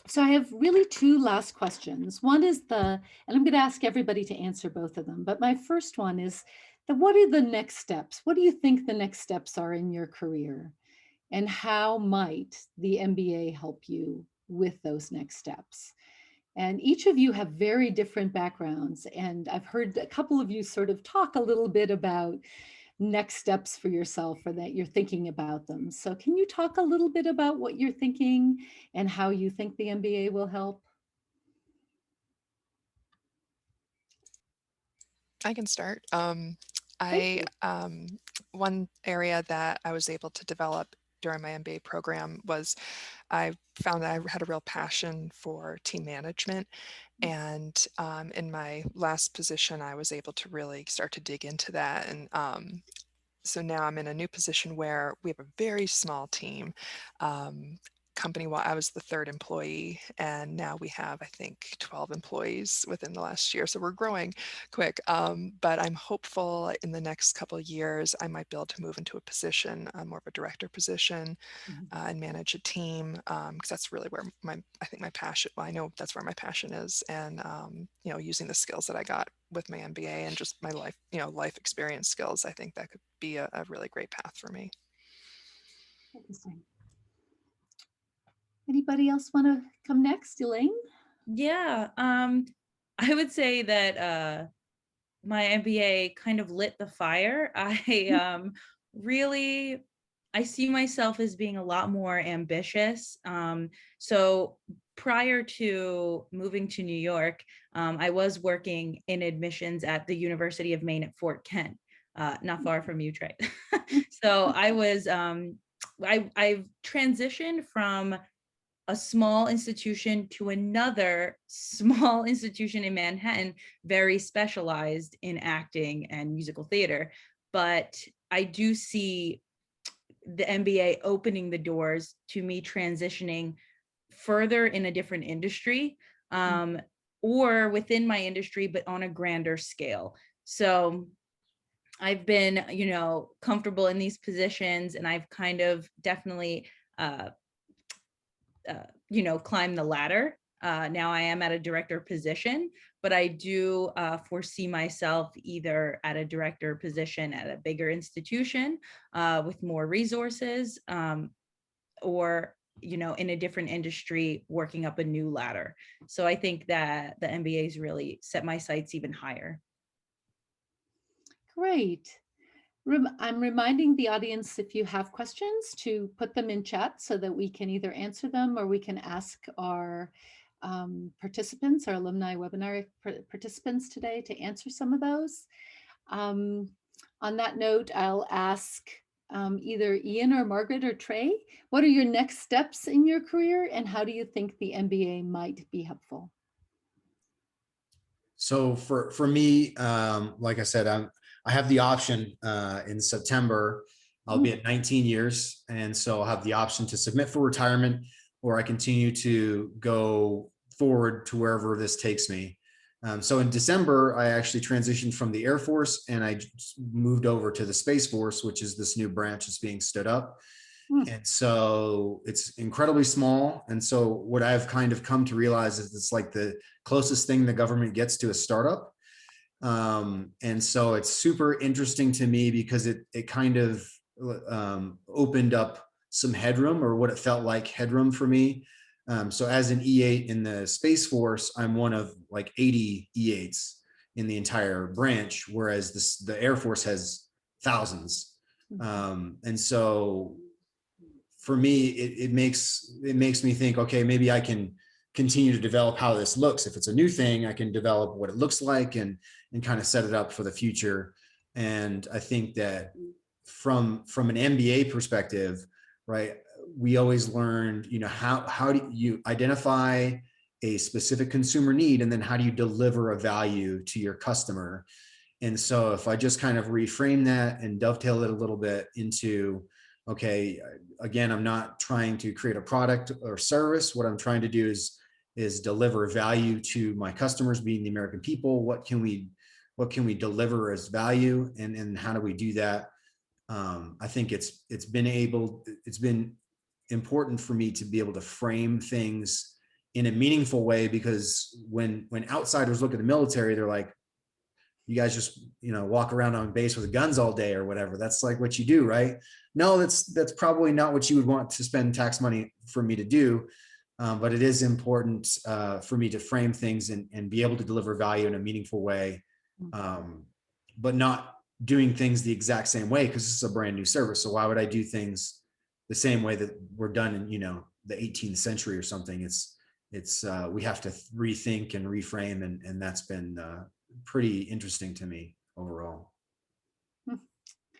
So I have really two last questions. One is and I'm going to ask everybody to answer both of them, but my first one is what are the next steps? What do you think the next steps are in your career? And how might the MBA help you with those next steps? And each of you have very different backgrounds. And I've heard a couple of you sort of talk a little bit about next steps for yourself, or that you're thinking about them. So can you talk a little bit about what you're thinking and how you think the MBA will help? I can start. Thank One area that I was able to develop during my MBA program was I found that I had a real passion for team management. And in my last position, I was able to really start to dig into that. And so now I'm in a new position where we have a very small team. Company-wide, I was the third employee, and now we have, I think, 12 employees within the last year. So we're growing quick. But I'm hopeful in the next couple of years, I might be able to move into a position, more of a director position, and manage a team, because that's really where I think my passion, well, I know that's where my passion is. And, using the skills that I got with my MBA and just my life, life experience skills, I think that could be a really great path for me. Interesting. Anybody else want to come next, Elaine? Yeah, I would say that my MBA kind of lit the fire. Really, I see myself as being a lot more ambitious. So prior to moving to New York, I was working in admissions at the University of Maine at Fort Kent, not far from you, Trey. So I've transitioned from a small institution to another small institution in Manhattan, very specialized in acting and musical theater. But I do see the MBA opening the doors to me transitioning further in a different industry, or within my industry, but on a grander scale. So I've been, comfortable in these positions, and I've kind of definitely climb the ladder. Now I am at a director position, but I do foresee myself either at a director position at a bigger institution with more resources, or in a different industry working up a new ladder. So I think that the MBA's really set my sights even higher. Great. I'm reminding the audience, if you have questions, to put them in chat so that we can either answer them or we can ask our participants, our alumni webinar participants today, to answer some of those. On that note, I'll ask either Ian or Margaret or Trey, what are your next steps in your career, and how do you think the MBA might be helpful? So for me, like I said, I have the option in September. I'll be at 19 years. And so I'll have the option to submit for retirement, or I continue to go forward to wherever this takes me. So in December, I actually transitioned from the Air Force and I moved over to the Space Force, which is this new branch that's being stood up. And so it's incredibly small. And so what I've kind of come to realize is it's like the closest thing the government gets to a startup. And so it's super interesting to me because it kind of opened up some headroom, or what it felt like headroom for me. So as an E8 in the Space Force, I'm one of like 80 E8s in the entire branch, whereas the Air Force has thousands. And so for me, it makes me think, okay, maybe I can continue to develop how this looks. If it's a new thing, I can develop what it looks like and kind of set it up for the future. And I think that from an MBA perspective, right, we always learned, how do you identify a specific consumer need, and then how do you deliver a value to your customer? And so if I just kind of reframe that and dovetail it a little bit into, okay, again, I'm not trying to create a product or service. What I'm trying to do is deliver value to my customers, being the American people. What can we deliver as value, and how do we do that? I think it's been important for me to be able to frame things in a meaningful way, because when outsiders look at the military, they're like, you guys just walk around on base with guns all day or whatever. That's like what you do, right? No, that's probably not what you would want to spend tax money for me to do. But it is important for me to frame things and be able to deliver value in a meaningful way, but not doing things the exact same way, because this is a brand new service. So why would I do things the same way that were done in the 18th century or something? It's we have to rethink and reframe, and that's been pretty interesting to me overall.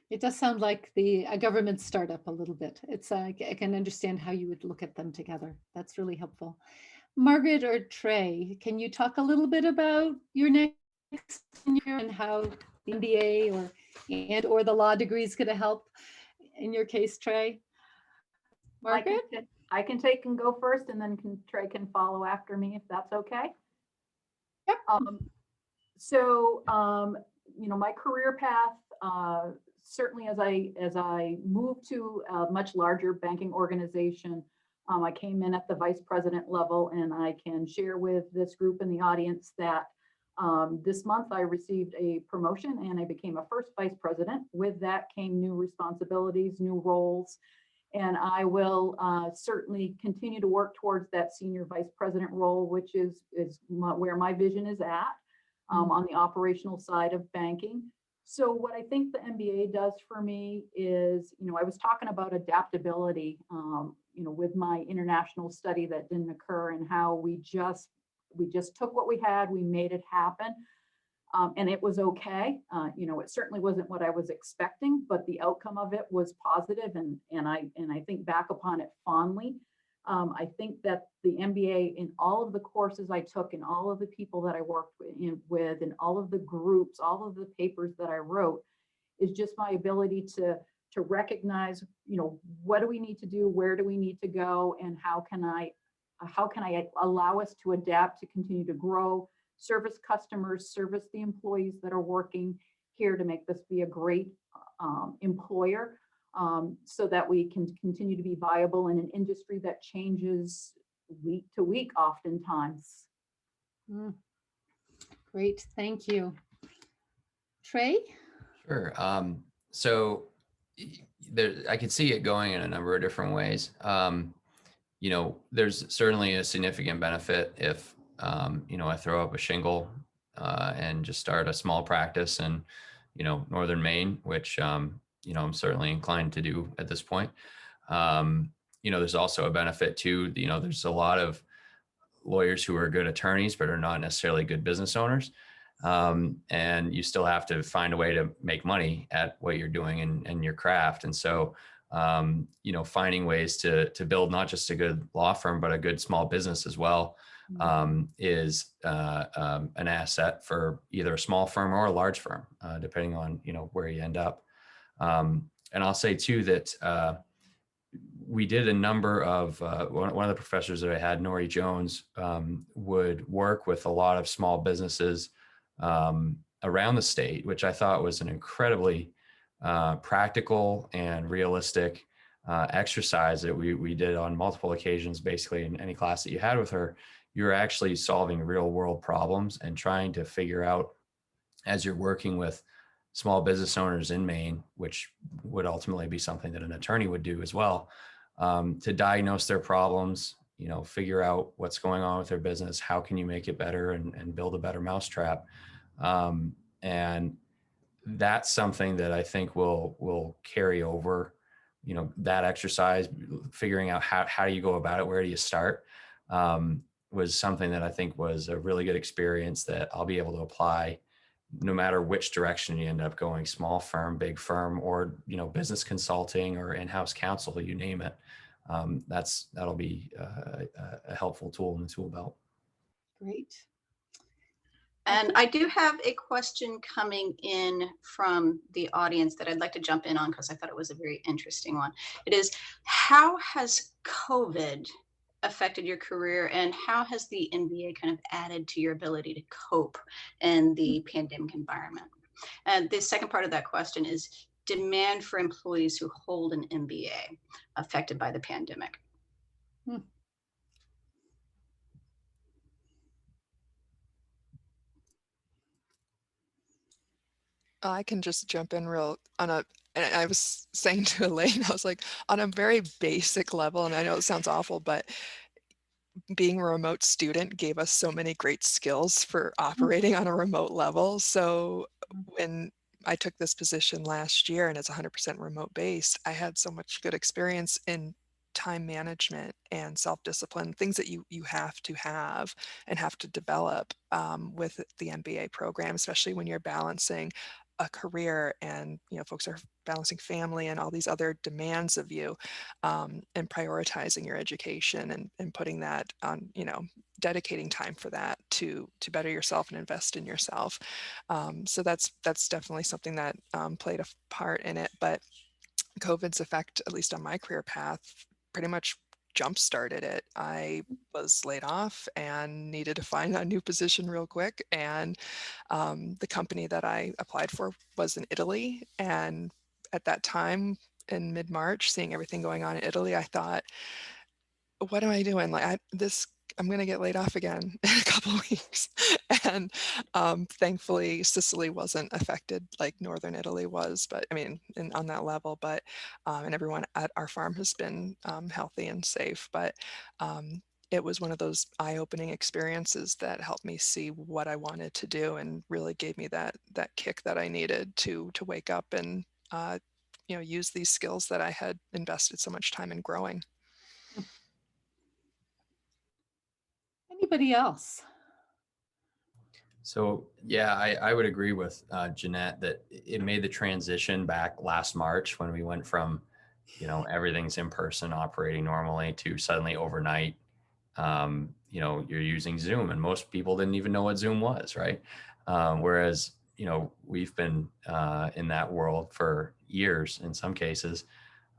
It does sound like a government startup a little bit. I can understand how you would look at them together. That's really helpful. Margaret or Trey, can you talk a little bit about your next year and how the MBA or the law degree is going to help in your case, Trey? Margaret? I can take and go first, and then Trey can follow after me if that's okay. Yep. My career path, certainly as I moved to a much larger banking organization, I came in at the vice president level, and I can share with this group in the audience that this month I received a promotion and I became a first vice president. With that came new responsibilities, new roles, and I will certainly continue to work towards that senior vice president role, which is where my vision is at on the operational side of banking. So what I think the MBA does for me is, I was talking about adaptability, with my international study that didn't occur, and how we just took what we had, we made it happen. And it was okay. It certainly wasn't what I was expecting, but the outcome of it was positive, and I think back upon it fondly. I think that the MBA, in all of the courses I took, and all of the people that I worked with, and all of the groups, all of the papers that I wrote, is just my ability to recognize, what do we need to do, where do we need to go, and how can I allow us to adapt, to continue to grow, service customers, service the employees that are working here, to make this be a great employer, so that we can continue to be viable in an industry that changes week to week oftentimes. Great, thank you. Trey? Sure. So I could see it going in a number of different ways. There's certainly a significant benefit if, I throw up a shingle and just start a small practice in, northern Maine, which, I'm certainly inclined to do at this point. There's also a benefit too. There's a lot of lawyers who are good attorneys, but are not necessarily good business owners. And you still have to find a way to make money at what you're doing and your craft. And so, finding ways to build not just a good law firm, but a good small business as well, is an asset for either a small firm or a large firm, depending on, where you end up. And I'll say too that we did a number of, one of the professors that I had, Nori Jones, would work with a lot of small businesses around the state, which I thought was an incredibly practical and realistic exercise that we did on multiple occasions. Basically, in any class that you had with her, you're actually solving real world problems and trying to figure out, as you're working with small business owners in Maine, which would ultimately be something that an attorney would do as well, to diagnose their problems, figure out what's going on with their business, how can you make it better and build a better mousetrap. And that's something that I think will carry over, that exercise, figuring out how do you go about it, where do you start, was something that I think was a really good experience that I'll be able to apply no matter which direction you end up going, small firm, big firm, or, business consulting or in-house counsel, you name it. That'll be a helpful tool in the tool belt. Great. And I do have a question coming in from the audience that I'd like to jump in on, because I thought it was a very interesting one. It is, how has COVID affected your career, and how has the MBA kind of added to your ability to cope in the pandemic environment? And the second part of that question is demand for employees who hold an MBA affected by the pandemic. I can just jump in and I was saying to Elaine, I was like, on a very basic level, and I know it sounds awful, but being a remote student gave us so many great skills for operating on a remote level. So when I took this position last year and it's 100% remote based, I had so much good experience in time management and self-discipline, things that you have and have to develop with the MBA program, especially when you're balancing a career and folks are balancing family and all these other demands of you, and prioritizing your education and putting that on, dedicating time for that to better yourself and invest in yourself. So that's definitely something that played a part in it. But COVID's effect, at least on my career path, pretty much jump-started it. I was laid off and needed to find a new position real quick. And the company that I applied for was in Italy. And at that time, in mid-March, seeing everything going on in Italy, I thought, what am I doing? Like I'm going to get laid off again in a couple of weeks. And thankfully, Sicily wasn't affected like Northern Italy was, but I mean, on that level, but, and everyone at our farm has been healthy and safe, but it was one of those eye-opening experiences that helped me see what I wanted to do and really gave me that kick that I needed to wake up and, use these skills that I had invested so much time in growing. Anybody else? So yeah, I would agree with Jeanette that it made the transition back last March when we went from, everything's in person operating normally to suddenly overnight, you're using Zoom, and most people didn't even know what Zoom was, right? Whereas, we've been in that world for years in some cases.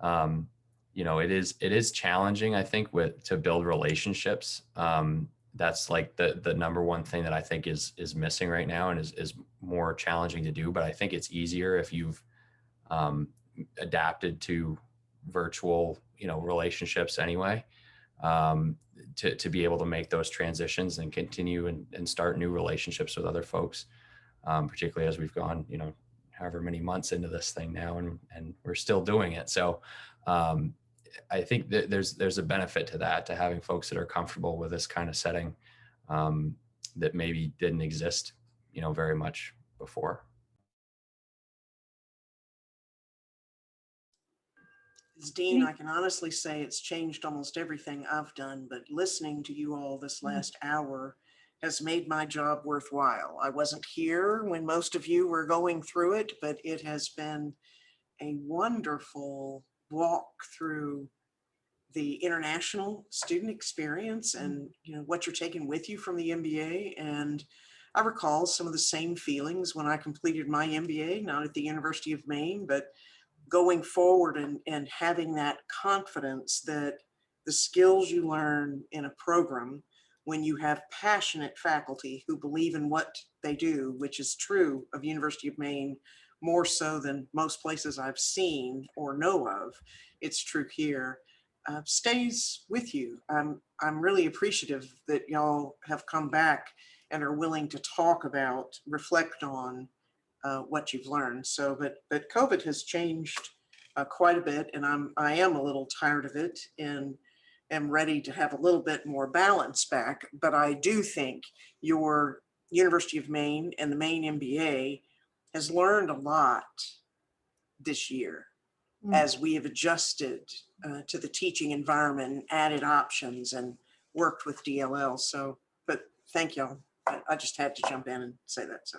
It is challenging, I think, to build relationships. That's like the number one thing that I think is missing right now and is more challenging to do. But I think it's easier if you've adapted to virtual, relationships anyway, to be able to make those transitions and continue and start new relationships with other folks, particularly as we've gone, however many months into this thing now, and we're still doing it. So I think that there's a benefit to that, to having folks that are comfortable with this kind of setting, that maybe didn't exist, very much before. As Dean, I can honestly say it's changed almost everything I've done, but listening to you all this last hour has made my job worthwhile. I wasn't here when most of you were going through it, but it has been a wonderful walk through the international student experience and what you're taking with you from the MBA. And I recall some of the same feelings when I completed my MBA, not at the University of Maine, but going forward and having that confidence that the skills you learn in a program, when you have passionate faculty who believe in what they do, which is true of University of Maine, more so than most places I've seen or know of, it's true here, stays with you. I'm really appreciative that y'all have come back and are willing to talk about, reflect on what you've learned. So, but COVID has changed quite a bit, and I am a little tired of it and am ready to have a little bit more balance back. But I do think your University of Maine and the MaineMBA has learned a lot this year as we have adjusted to the teaching environment, added options, and worked with DLL. So, but thank y'all. I just had to jump in and say that. So.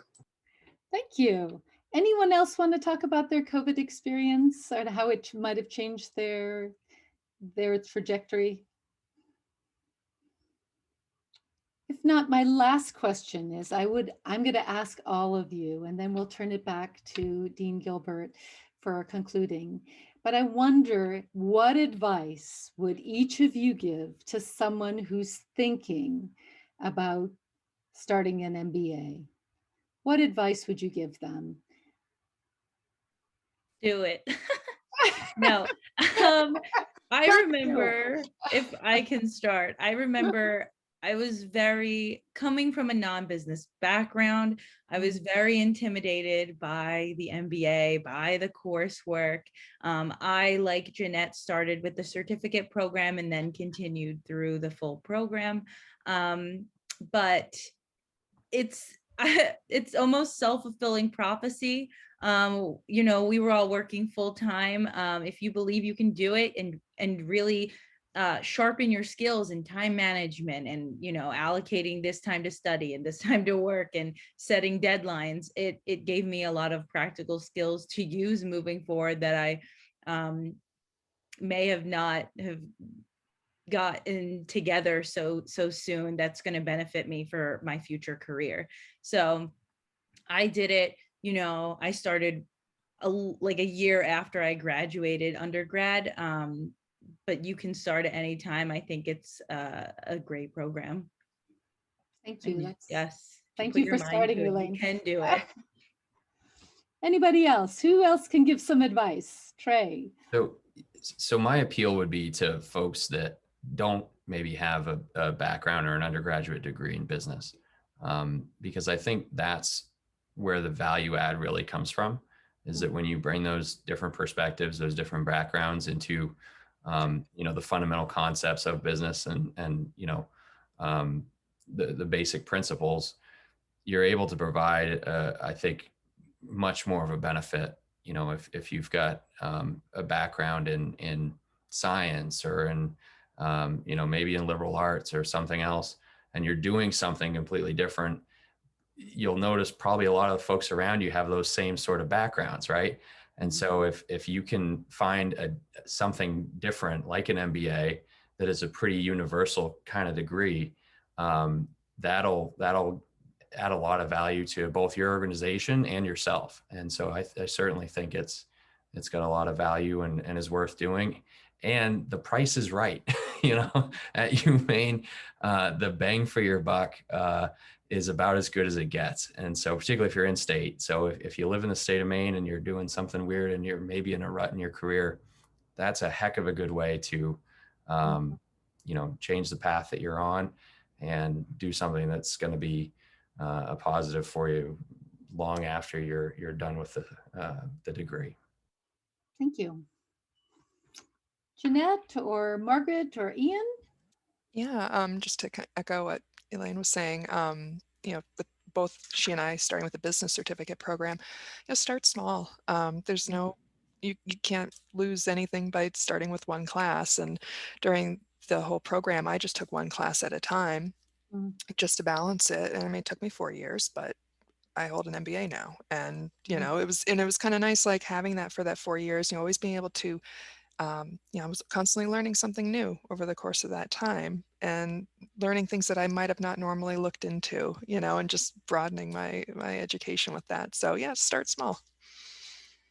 Thank you. Anyone else want to talk about their COVID experience or how it might have changed their trajectory? If not, my last question is, I'm going to ask all of you, and then we'll turn it back to Dean Gilbert for concluding. But I wonder, what advice would each of you give to someone who's thinking about starting an MBA? What advice would you give them? Do it. No. I remember, if I can start, I remember I was coming from a non-business background, I was very intimidated by the MBA, by the coursework. I, like Jeanette, started with the certificate program and then continued through the full program. But it's almost self-fulfilling prophecy. You know, we were all working full time. If you believe you can do it and really sharpen your skills in time management and, you know, allocating this time to study and this time to work and setting deadlines, it gave me a lot of practical skills to use moving forward that I may have not have gotten together so soon. That's going to benefit me for my future career. So I did it, you know, I started like a year after I graduated undergrad. But you can start at any time. I think it's a great program. Thank you. And yes. Thank put you your for mind starting, to it, Elaine. you can do it. Anybody else? Who else can give some advice? Trey. So my appeal would be to folks that don't maybe have a background or an undergraduate degree in business, because I think that's where the value add really comes from, is that when you bring those different perspectives, those different backgrounds into, you know, the fundamental concepts of business and you know, the basic principles, you're able to provide, I think, much more of a benefit. You know, if you've got a background in science or in, you know, maybe in liberal arts or something else, and you're doing something completely different, you'll notice probably a lot of the folks around you have those same sort of backgrounds, right? And so if you can find something different like an MBA that is a pretty universal kind of degree, that'll add a lot of value to both your organization and yourself. And so I certainly think it's got a lot of value and is worth doing. And the price is right. You know, at UMaine, the bang for your buck is about as good as it gets. And so particularly if you're in state. So if you live in the state of Maine and you're doing something weird and you're maybe in a rut in your career, that's a heck of a good way to, you know, change the path that you're on and do something that's going to be a positive for you long after you're done with the degree. Thank you. Jeanette or Margaret or Ian? Yeah, just to echo what Elaine was saying, you know, with both she and I starting with the business certificate program, you know, start small. There's no, you can't lose anything by starting with one class. And during the whole program, I just took one class at a time just to balance it. And I mean, it took me 4 years, but I hold an MBA now. And, you know, it was kind of nice, like having that for that 4 years, you know, always being able to, you know, I was constantly learning something new over the course of that time and learning things that I might have not normally looked into, you know, and just broadening my education with that. So yeah, start small.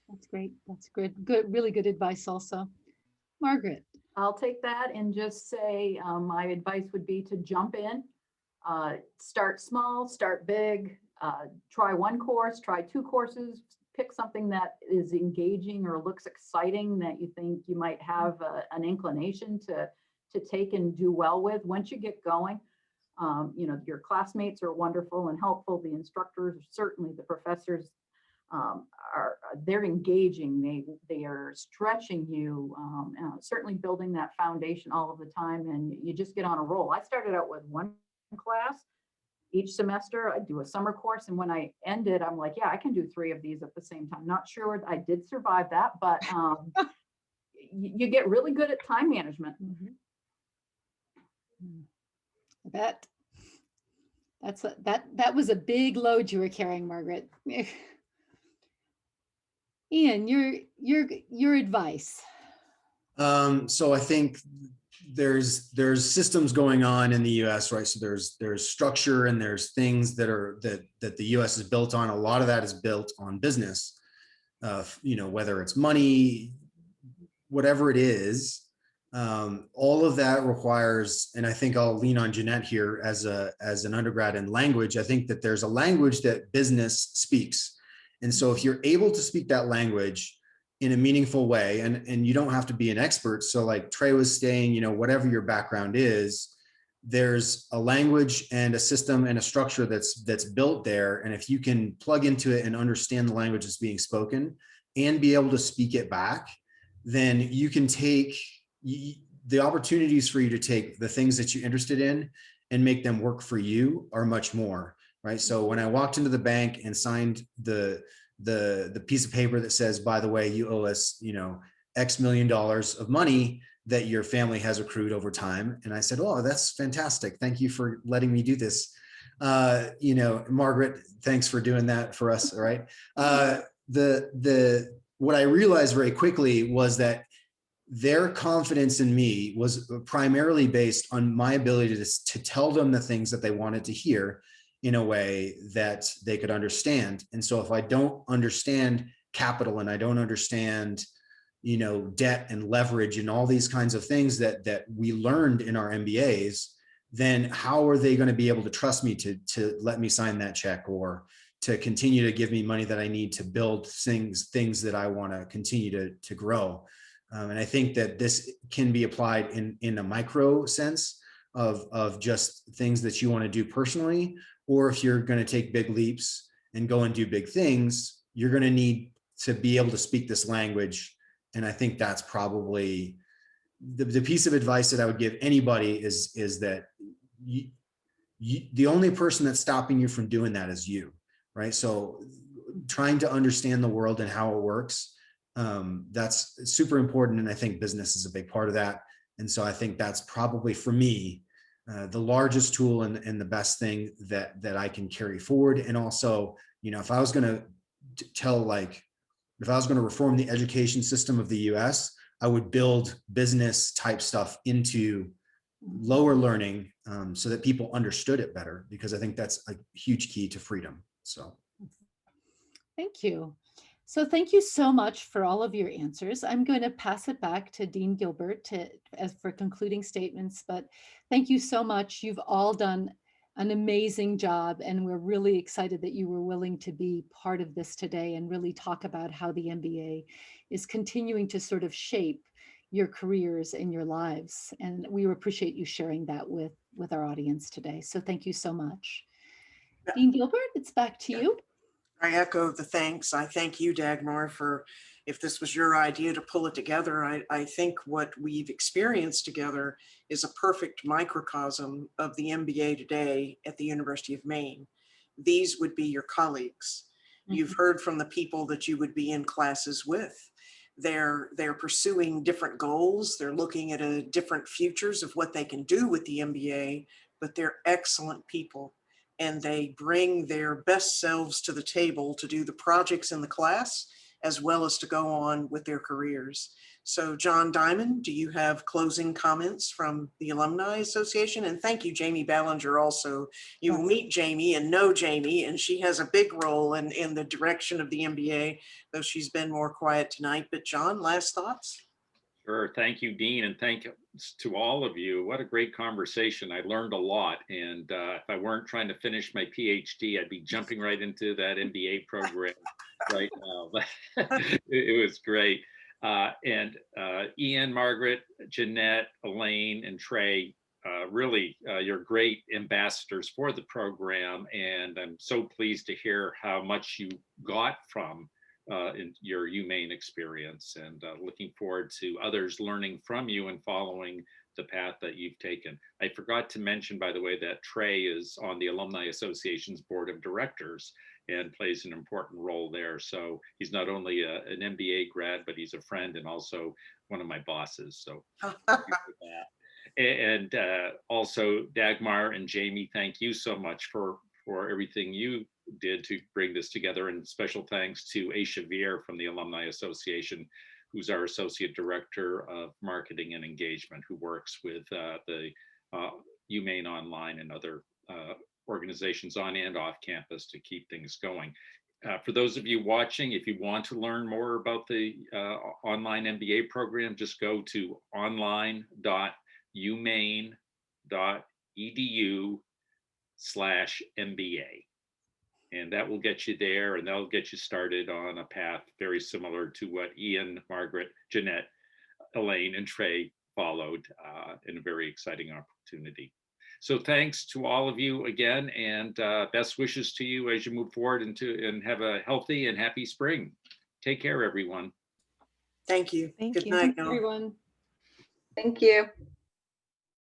That's great. That's good. Good, really good advice also. Margaret. I'll take that and just say my advice would be to jump in, start small, start big, try one course, try 2 courses, pick something that is engaging or looks exciting that you think you might have an inclination to take and do well with. Once you get going, you know, your classmates are wonderful and helpful. The instructors, certainly the professors, they're engaging. They are stretching you, certainly building that foundation all of the time, and you just get on a roll. I started out with 1 class each semester. I do a summer course, and when I ended, I'm like, yeah, I can do 3 of these at the same time. Not sure I did survive that, but you get really good at time management. I bet. That was a big load you were carrying, Margaret. Ian, your advice. So I think there's systems going on in the US, right? So there's structure and there's things that the US is built on. A lot of that is built on business, you know, whether it's money, whatever it is, all of that requires, and I think I'll lean on Jeanette here as an undergrad in language. I think that there's a language that business speaks. And so if you're able to speak that language in a meaningful way, and you don't have to be an expert. So like Trey was saying, you know, whatever your background is, there's a language and a system and a structure that's built there. And if you can plug into it and understand the language that's being spoken and be able to speak it back, then you can take the opportunities for you to take the things that you're interested in and make them work for you are much more, right? So when I walked into the bank and signed the the piece of paper that says, by the way, you owe us, X million dollars of money that your family has accrued over time. And I said, oh, that's fantastic. Thank you for letting me do this. Margaret, thanks for doing that for us. All right. What I realized very quickly was that their confidence in me was primarily based on my ability to tell them the things that they wanted to hear in a way that they could understand. And so if I don't understand capital and I don't understand, debt and leverage and all these kinds of things that we learned in our MBAs, then how are they going to be able to trust me to let me sign that check or to continue to give me money that I need to build things that I want to continue to grow? And I think that this can be applied in a micro sense of just things that you want to do personally, or if you're going to take big leaps and go and do big things, you're going to need to be able to speak this language. And I think that's probably the piece of advice that I would give anybody is that the only person that's stopping you from doing that is you, right? So trying to understand the world and how it works, that's super important. And I think business is a big part of that. And so I think that's probably for me, the largest tool and the best thing that I can carry forward. And also, if I was going to if I was going to reform the education system of the US, I would build business type stuff into lower learning so that people understood it better, because I think that's a huge key to freedom. So. Thank you. So thank you so much for all of your answers. I'm going to pass it back to Dean Gilbert for concluding statements, but thank you so much. You've all done an amazing job, and we're really excited that you were willing to be part of this today and really talk about how the MBA is continuing to sort of shape your careers and your lives. And we appreciate you sharing that with our audience today. So thank you so much. Dean Gilbert, it's back to you. I echo the thanks. I thank you, Dagmar, for, if this was your idea to pull it together, I think what we've experienced together is a perfect microcosm of the MBA today at the University of Maine. These would be your colleagues. You've heard from the people that you would be in classes with. They're pursuing different goals. They're looking at different futures of what they can do with the MBA, but they're excellent people. And they bring their best selves to the table to do the projects in the class, as well as to go on with their careers. So John Diamond, do you have closing comments from the Alumni Association? And thank you, Jamie Ballinger, also. You will meet Jamie and know Jamie, and she has a big role in the direction of the MBA, though she's been more quiet tonight. But John, last thoughts? Sure. Thank you, Dean, and thanks to all of you. What a great conversation. I learned a lot. And if I weren't trying to finish my PhD, I'd be jumping right into that MBA program right now. But it was great. And Ian, Margaret, Jeanette, Elaine, and Trey, really, you're great ambassadors for the program. And I'm so pleased to hear how much you got from in your UMaine experience, and looking forward to others learning from you and following the path that you've taken. I forgot to mention, by the way, that Trey is on the Alumni Association's board of directors and plays an important role there. So he's not only an MBA grad, but he's a friend and also one of my bosses. So thank you for that. And also Dagmar and Jamie, thank you so much for everything you did to bring this together, and special thanks to Aisha Veer from the Alumni Association, who's our Associate Director of Marketing and Engagement, who works with the UMaine Online and other organizations on and off campus to keep things going. For those of you watching, if you want to learn more about the online MBA program, just go to online.umaine.edu/MBA. And that will get you there, and that'll get you started on a path very similar to what Ian, Margaret, Jeanette, Elaine, and Trey followed in a very exciting opportunity. So thanks to all of you again, and best wishes to you as you move forward and have a healthy and happy spring. Take care, everyone. Thank you. Thank Good you. night, Everyone. Thank you.